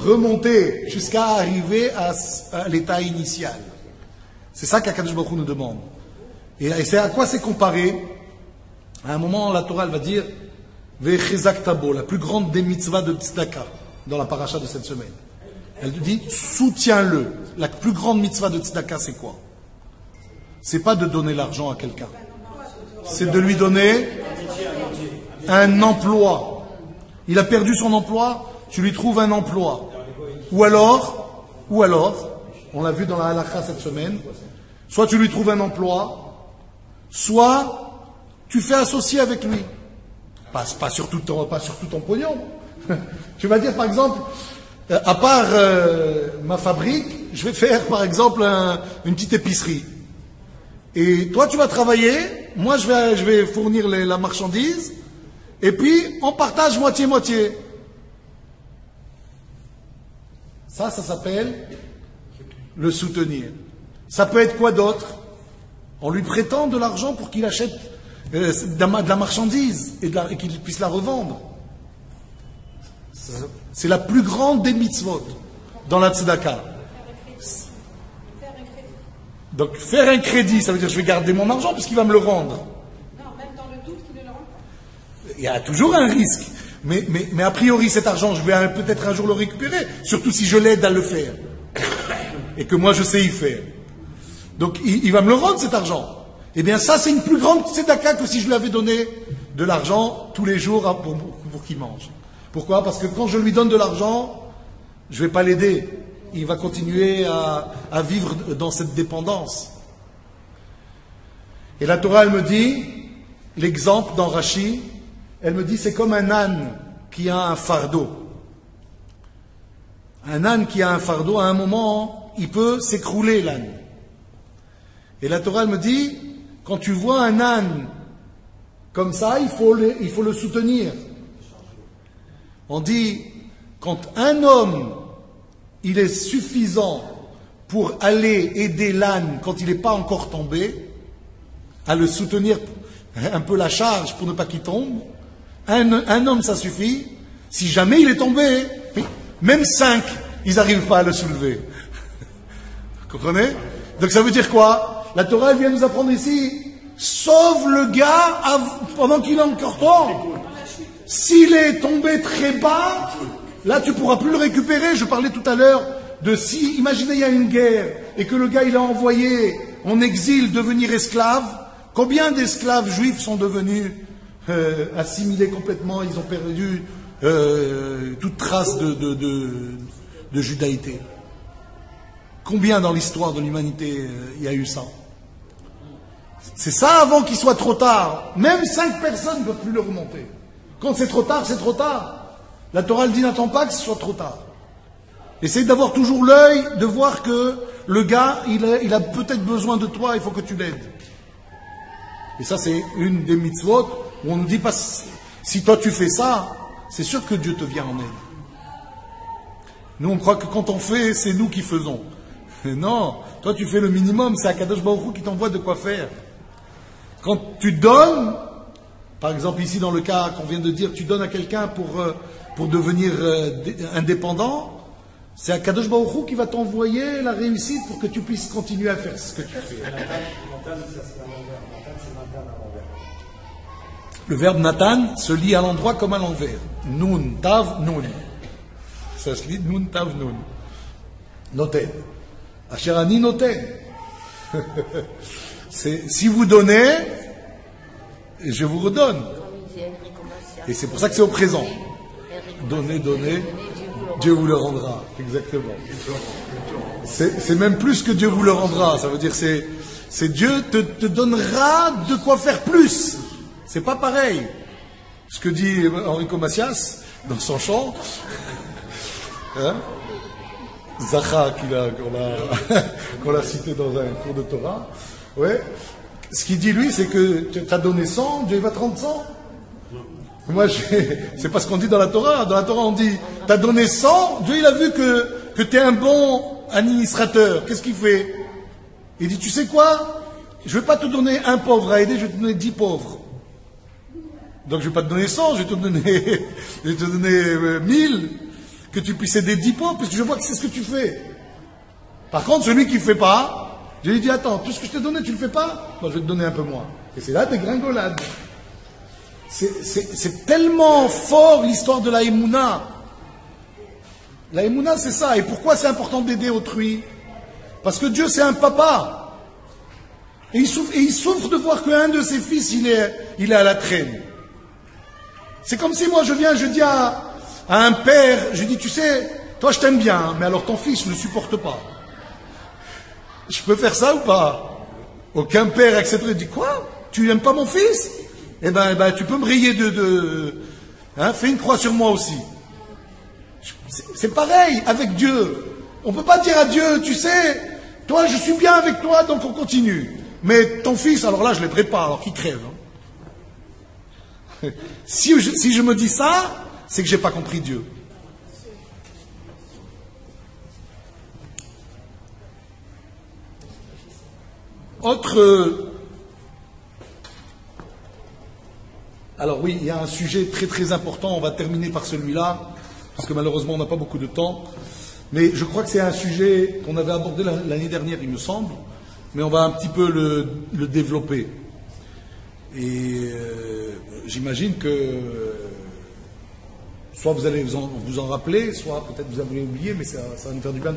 remonter jusqu'à arriver à l'état initial. C'est ça qu'Akadosh Baruch Hu nous demande. Et c'est à quoi c'est comparé? À un moment, la Torah elle va dire Vechezak Tabo, la plus grande des mitzvahs de Tzedaka, dans la paracha de cette semaine. Elle dit soutiens-le. La plus grande mitzvah de Tzedaka, c'est quoi? C'est pas de donner l'argent à quelqu'un. C'est de lui donner un emploi. Il a perdu son emploi, tu lui trouves un emploi. Ou alors, on l'a vu dans la halakha cette semaine, soit tu lui trouves un emploi, soit tu fais associer avec lui. Pas sur tout ton pognon. Tu vas dire par exemple, à part ma fabrique, je vais faire par exemple une petite épicerie. Et toi tu vas travailler, moi je vais fournir la marchandise, et puis on partage moitié-moitié. Ça s'appelle le soutenir. Ça peut être quoi d'autre? On lui prêtant de l'argent pour qu'il achète de la marchandise et qu'il puisse la revendre. C'est la plus grande des mitzvot dans la tzedaka. Donc faire un crédit, ça veut dire je vais garder mon argent parce qu'il va me le rendre. Non, même dans le doute qu'il ne le rend pas. Il y a toujours un risque. Mais a priori cet argent, je vais peut-être un jour le récupérer, surtout si je l'aide à le faire. Et que moi je sais y faire. Donc il va me le rendre cet argent. Eh bien ça c'est une plus grande tzedaka que si je lui avais donné de l'argent tous les jours pour qu'il mange. Pourquoi? Parce que quand je lui donne de l'argent, je ne vais pas l'aider. Il va continuer à vivre dans cette dépendance. Et la Torah elle me dit, l'exemple dans Rashi, elle me dit c'est comme un âne qui a un fardeau. Un âne qui a un fardeau, à un moment, il peut s'écrouler l'âne. Et la Torah elle me dit, quand tu vois un âne comme ça, il faut le soutenir. On dit, quand un homme, il est suffisant pour aller aider l'âne quand il n'est pas encore tombé, à le soutenir un peu la charge pour ne pas qu'il tombe, un homme ça suffit. Si jamais il est tombé, même 5, ils n'arrivent pas à le soulever. Vous comprenez? Donc ça veut dire quoi? La Torah elle vient nous apprendre ici, sauve le gars pendant qu'il est encore temps. S'il est tombé très bas, là tu ne pourras plus le récupérer. Je parlais tout à l'heure de si, imaginez il y a une guerre et que le gars il a envoyé en exil devenir esclave. Combien d'esclaves juifs sont devenus assimilés complètement? Ils ont perdu toute trace de judaïté. Combien dans l'histoire de l'humanité il y a eu ça? C'est ça avant qu'il soit trop tard. Même 5 personnes ne peuvent plus le remonter. Quand c'est trop tard, c'est trop tard. La Torah elle dit n'attends pas que ce soit trop tard. Essaye d'avoir toujours l'œil, de voir que le gars, il a peut-être besoin de toi, il faut que tu l'aides. Et ça, c'est une des mitzvot où on ne dit pas, si toi tu fais ça, c'est sûr que Dieu te vient en aide. Nous, on croit que quand on fait, c'est nous qui faisons. Mais non, toi tu fais le minimum, c'est Akadosh Baruch Hu qui t'envoie de quoi faire. Quand tu donnes, par exemple ici dans le cas qu'on vient de dire, tu donnes à quelqu'un pour devenir indépendant, c'est Akadosh Baruch Hu qui va t'envoyer la réussite pour que tu puisses continuer à faire ce que tu fais. Le verbe Nathan se lit à l'endroit comme à l'envers. Nun, tav, nun. Ça se lit nun, tav, nun. Noten. Asherani noten. Si vous donnez, je vous redonne. Et c'est pour ça que c'est au présent. Donnez, donnez, Dieu vous le rendra. Exactement. C'est même plus que Dieu vous le rendra. Ça veut dire c'est Dieu te donnera de quoi faire plus. C'est pas pareil. Ce que dit Enrico Macias dans son chant. Hein? Zacha qu'on l'a cité dans un cours de Torah. Ouais. Ce qu'il dit lui, c'est que tu as donné 100, Dieu va te rendre 100. Moi, c'est pas ce qu'on dit dans la Torah. Dans la Torah, on dit, tu as donné 100, Dieu il a vu que tu es un bon administrateur. Qu'est-ce qu'il fait? Il dit, tu sais quoi? Je vais pas te donner un pauvre à aider, je vais te donner 10 pauvres. Donc je vais pas te donner 100, je vais te donner 1000, que tu puisses aider 10 pauvres, parce que je vois que c'est ce que tu fais. Par contre, celui qui ne fait pas, je lui dis, attends, tout ce que je t'ai donné, tu le fais pas? Moi, je vais te donner un peu moins. Et c'est là des gringolades. C'est tellement fort l'histoire de la Emouna. La Emouna, c'est ça. Et pourquoi c'est important d'aider autrui? Parce que Dieu, c'est un papa. Et il souffre de voir qu'un de ses fils, il est à la traîne. C'est comme si moi, je dis à un père, je dis, tu sais, toi, je t'aime bien, mais alors ton fils, je ne le supporte pas. Je peux faire ça ou pas? Aucun père accepterait. Il dit, quoi? Tu n'aimes pas mon fils? Eh ben, tu peux me rayer hein, fais une croix sur moi aussi. C'est pareil avec Dieu. On ne peut pas dire à Dieu, tu sais, toi, je suis bien avec toi, donc on continue. Mais ton fils, alors là, je ne l'aiderai pas, alors qu'il crève. Hein. Si je me dis ça, c'est que je n'ai pas compris Dieu. Alors oui, il y a un sujet très très important, on va terminer par celui-là, parce que malheureusement on n'a pas beaucoup de temps, mais je crois que c'est un sujet qu'on avait abordé l'année dernière, il me semble, mais on va un petit peu le développer. Et j'imagine que soit vous allez vous en rappeler, soit peut-être vous avez oublié, mais ça va nous faire du bien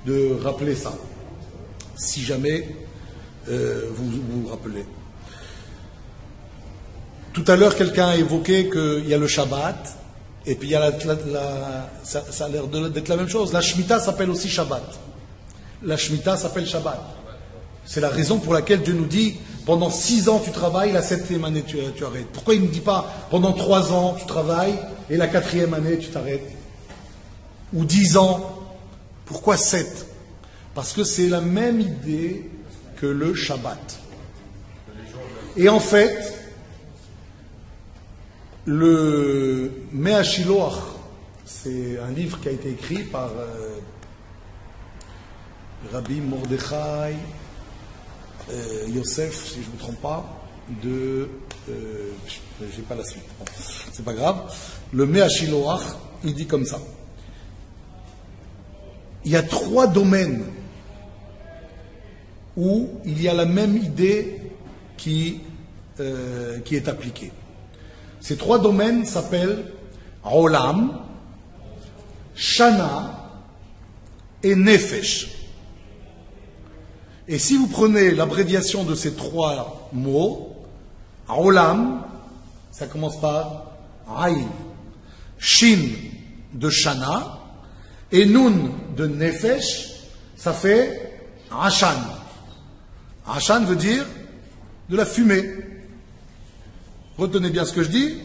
de rappeler ça, si jamais vous vous rappelez. Tout à l'heure, quelqu'un a évoqué qu'il y a le Shabbat, et puis il y a ça a l'air d'être la même chose. La Shemitah s'appelle aussi Shabbat. La Shemitah s'appelle Shabbat. C'est la raison pour laquelle Dieu nous dit, pendant 6 ans tu travailles, la 7e année tu arrêtes. Pourquoi il ne dit pas, pendant 3 ans tu travailles, et la 4e année tu t'arrêtes? Ou 10 ans? Pourquoi 7? Parce que c'est la même idée que le Shabbat. Et en fait, le Mea Shiloach, c'est un livre qui a été écrit par Rabbi Mordechai Yosef, si je ne me trompe pas, j'ai pas la suite, bon, c'est pas grave. Le Mea Shiloach, il dit comme ça. Il y a 3 domaines où il y a la même idée qui est appliquée. Ces 3 domaines s'appellent Olam, Shana et Nefesh. Et si vous prenez l'abréviation de ces 3 mots, Olam, ça commence par Aïn, Shin de Shana et Nun de Nefesh, ça fait Ashan. Ashan veut dire de la fumée. Retenez bien ce que je dis.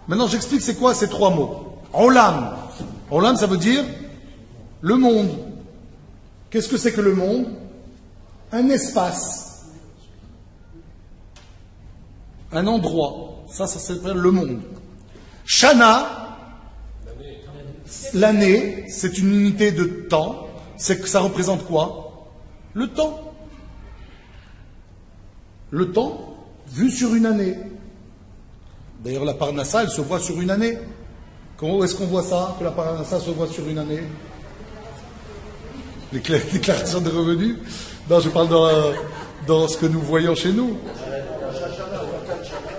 Maintenant, j'explique c'est quoi ces trois mots. Olam. Olam, ça veut dire le monde. Qu'est-ce que c'est que le monde? Un espace. Un endroit. Ça s'appelle le monde. Shana, l'année, c'est une unité de temps. C'est que ça représente quoi? Le temps. Le temps vu sur une année. D'ailleurs, la Parnassa, elle se voit sur une année. Comment est-ce qu'on voit ça, que la Parnassa se voit sur une année? Déclaration de revenus? Non, je parle dans ce que nous voyons chez nous.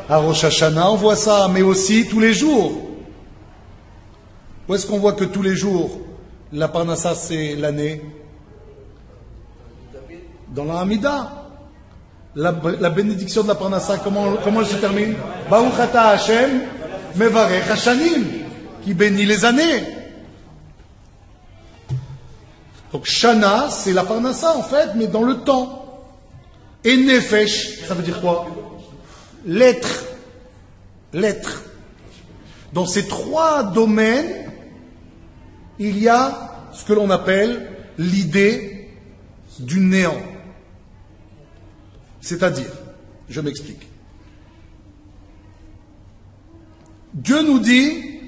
À Rosh Hashanah, on voit ça, mais aussi tous les jours. Où est-ce qu'on voit que tous les jours, la Parnassa, c'est l'année? Dans la Hamida. La bénédiction de la Parnassa, comment elle se termine? Baruch ata Hashem mevarech hashanim, qui bénit les années. Donc Shana, c'est la Parnassa en fait, mais dans le temps. Et Nefesh, ça veut dire quoi? L'être. L'être. Dans ces trois domaines, il y a ce que l'on appelle l'idée du néant. C'est-à-dire, je m'explique. Dieu nous dit,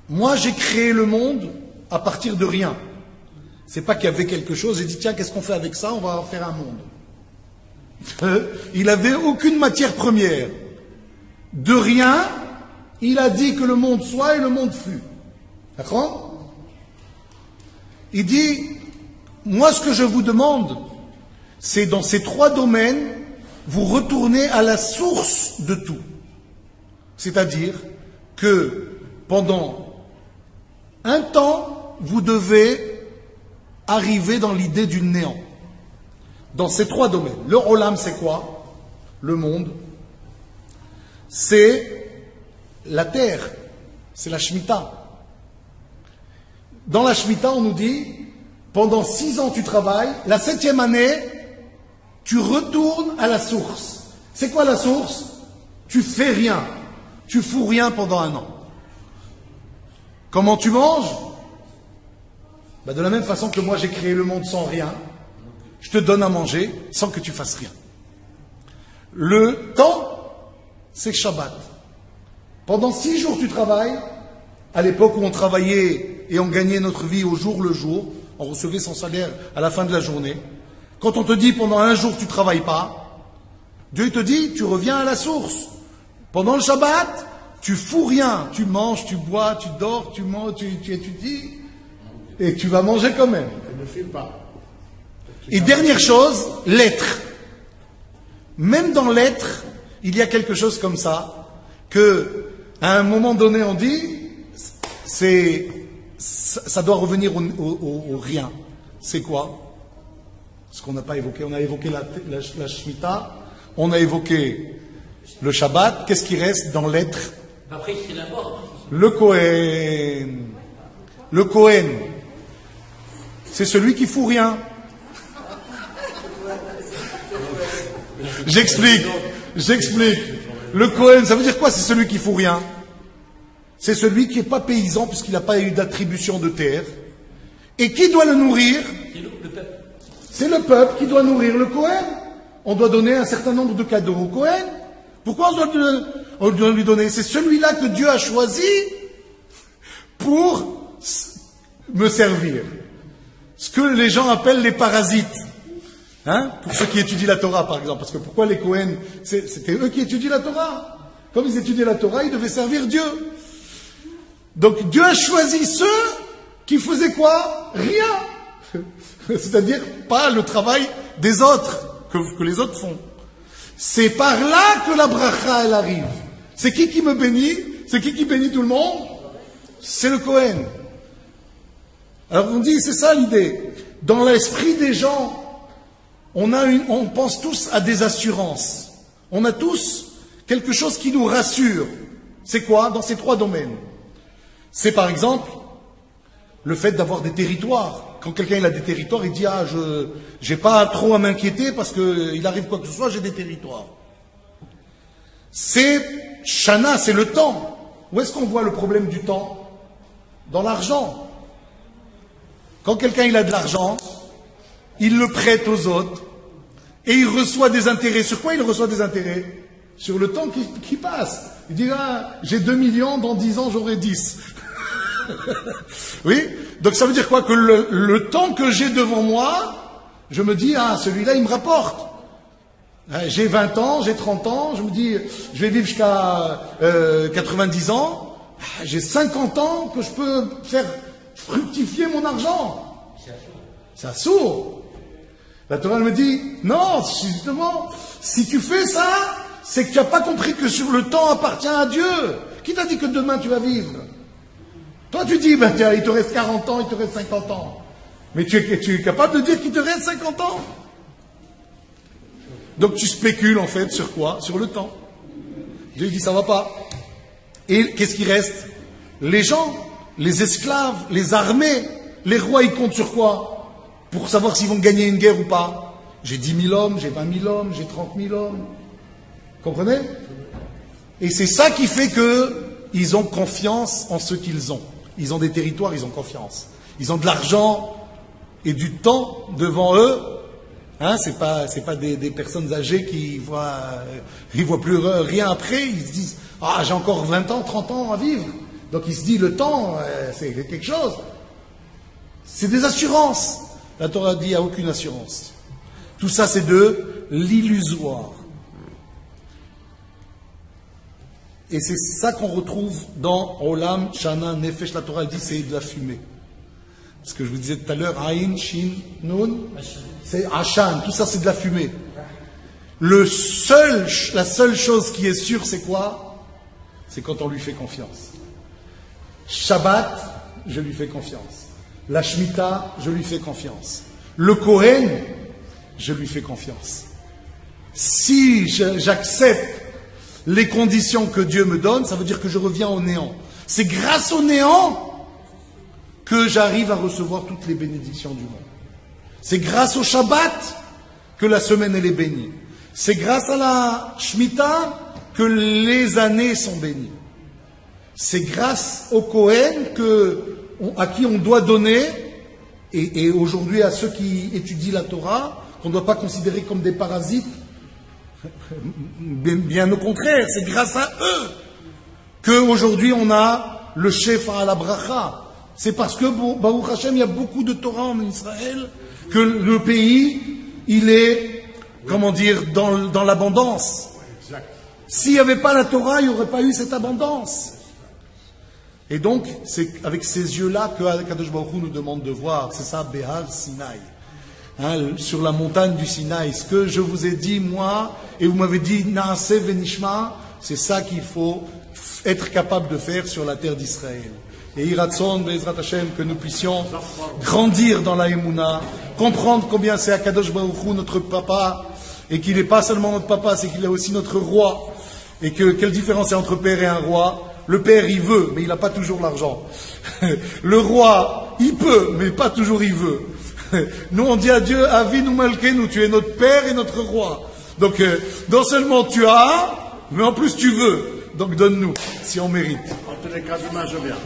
moi j'ai créé le monde à partir de rien. C'est pas qu'il y avait quelque chose, j'ai dit tiens, qu'est-ce qu'on fait avec ça? On va faire un monde. Il n'avait aucune matière première. De rien, il a dit que le monde soit et le monde fut. D'accord? Il dit, moi ce que je vous demande, c'est dans ces trois domaines, vous retournez à la source de tout. C'est-à-dire que pendant un temps, vous devez arriver dans l'idée du néant. Dans ces trois domaines. Le Olam, c'est quoi? Le monde. C'est la terre. C'est la Shemitah. Dans la Shemitah, on nous dit, pendant 6 ans tu travailles, la 7e année, tu retournes à la source. C'est quoi la source? Tu fais rien. Tu fous rien pendant 1 an. Comment tu manges? De la même façon que moi j'ai créé le monde sans rien, je te donne à manger sans que tu fasses rien. Le temps, c'est Shabbat. Pendant 6 jours tu travailles. À l'époque où on travaillait et on gagnait notre vie au jour le jour, on recevait son salaire à la fin de la journée. Quand on te dit pendant 1 jour tu ne travailles pas, Dieu te dit tu reviens à la source. Pendant le Shabbat, tu fous rien. Tu manges, tu bois, tu dors, tu manges, tu étudies et tu vas manger quand même. Ne file pas. Et dernière chose, l'être. Même dans l'être, il y a quelque chose comme ça, que à un moment donné on dit, ça doit revenir au rien. C'est quoi? Ce qu'on n'a pas évoqué. On a évoqué la Shemitah, on a évoqué le Shabbat. Qu'est-ce qui reste dans l'être? Après, c'est la mort. Le Kohen. Le Kohen. C'est celui qui fout rien. J'explique. Le Kohen, ça veut dire quoi? C'est celui qui fout rien. C'est celui qui n'est pas paysan puisqu'il n'a pas eu d'attribution de terre. Et qui doit le nourrir? Le peuple. C'est le peuple qui doit nourrir le Kohen. On doit donner un certain nombre de cadeaux au Kohen. Pourquoi on doit lui donner? C'est celui-là que Dieu a choisi pour me servir. Ce que les gens appellent les parasites. Pour ceux qui étudient la Torah, par exemple. Parce que pourquoi les Kohen? C'était eux qui étudient la Torah. Comme ils étudiaient la Torah, ils devaient servir Dieu. Donc Dieu a choisi ceux qui faisaient quoi? Rien. C'est-à-dire pas le travail des autres, que les autres font. C'est par là que la bracha, elle arrive. C'est qui me bénit? C'est qui bénit tout le monde? C'est le Kohen. Alors on dit, c'est ça l'idée. Dans l'esprit des gens, on pense tous à des assurances. On a tous quelque chose qui nous rassure. C'est quoi? Dans ces trois domaines. C'est par exemple le fait d'avoir des territoires. quand quelqu'un il a des territoires, il dit ah j'ai pas trop à m'inquiéter parce que il arrive quoi que ce soit, j'ai des territoires. C'est Shana, c'est le temps. Où est-ce qu'on voit le problème du temps? Dans l'argent. Quand quelqu'un il a de l'argent, il le prête aux autres et il reçoit des intérêts. Sur quoi il reçoit des intérêts? Sur le temps qui passe. Il dit ah, j'ai 2 millions, dans 10 ans j'aurai 10. Oui, donc ça veut dire quoi? Que le temps que j'ai devant moi, je me dis, ah, celui-là, il me rapporte. J'ai 20 ans, j'ai 30 ans, je me dis, je vais vivre jusqu'à 90 ans, j'ai 50 ans que je peux faire fructifier mon argent. C'est assourd. La Torah me dit, non, justement, si tu fais ça, c'est que tu n'as pas compris que sur le temps appartient à Dieu. Qui t'a dit que demain tu vas vivre? Toi, tu dis, ben, tiens, il te reste 40 ans, il te reste 50 ans. Mais tu es capable de dire qu'il te reste 50 ans. Donc tu spécules, en fait, sur quoi? Sur le temps. Dieu dit, ça va pas. Et qu'est-ce qui reste? Les gens, les esclaves, les armées. Les rois, ils comptent sur quoi? Pour savoir s'ils vont gagner une guerre ou pas. J'ai 10 000 hommes, j'ai 20 000 hommes, j'ai 30 000 hommes. Comprenez? Et c'est ça qui fait qu'ils ont confiance en ce qu'ils ont. Ils ont des territoires, ils ont confiance. Ils ont de l'argent et du temps devant eux. Hein, c'est pas des personnes âgées qui ils voient plus rien après. Ils se disent, ah, j'ai encore 20 ans, 30 ans à vivre. Donc ils se disent, le temps, c'est quelque chose. C'est des assurances. La Torah dit, il n'y a aucune assurance. Tout ça, c'est de l'illusoire. Et c'est ça qu'on retrouve dans Olam, Shana, Nefesh. La Torah dit c'est de la fumée. Ce que je vous disais tout à l'heure, Aïn, Shin, Nun, c'est Ashan. Tout ça c'est de la fumée. La seule chose qui est sûre, c'est quoi? C'est quand on lui fait confiance. Shabbat, je lui fais confiance. La Shemitah, je lui fais confiance. Le Kohen, je lui fais confiance. Si j'accepte les conditions que Dieu me donne, ça veut dire que je reviens au néant. C'est grâce au néant que j'arrive à recevoir toutes les bénédictions du monde. C'est grâce au Shabbat que la semaine elle est bénie. C'est grâce à la Shemitah que les années sont bénies. C'est grâce au Kohen à qui on doit donner, et aujourd'hui à ceux qui étudient la Torah, qu'on ne doit pas considérer comme des parasites. Bien au contraire, c'est grâce à eux qu'aujourd'hui on a le chef à la bracha. C'est parce que, Baruch Hashem, il y a beaucoup de Torah en Israël, que le pays, il est, comment dire, dans l'abondance. S'il n'y avait pas la Torah, il n'y aurait pas eu cette abondance. Et donc, c'est avec ces yeux-là que Kadosh Baruch Hu nous demande de voir. C'est ça, Behar Sinaï. Hein, sur la montagne du Sinaï, ce que je vous ai dit moi, et vous m'avez dit Naase Venishma, c'est ça qu'il faut être capable de faire sur la terre d'Israël. Et Iratson, Be'ezrat Hashem, que nous puissions grandir dans la Emouna, comprendre combien c'est Akadosh Baruch Hu, notre papa, et qu'il n'est pas seulement notre papa, c'est qu'il est aussi notre roi, et quelle différence est entre père et un roi? Le père, il veut, mais il n'a pas toujours l'argent. Le roi, il peut, mais pas toujours il veut. Nous, on dit à Dieu, Avinu Malkeinu, tu es notre père et notre roi. Donc, non seulement tu as, mais en plus tu veux. Donc, donne-nous, si on mérite. En tous les cas, demain, je viens.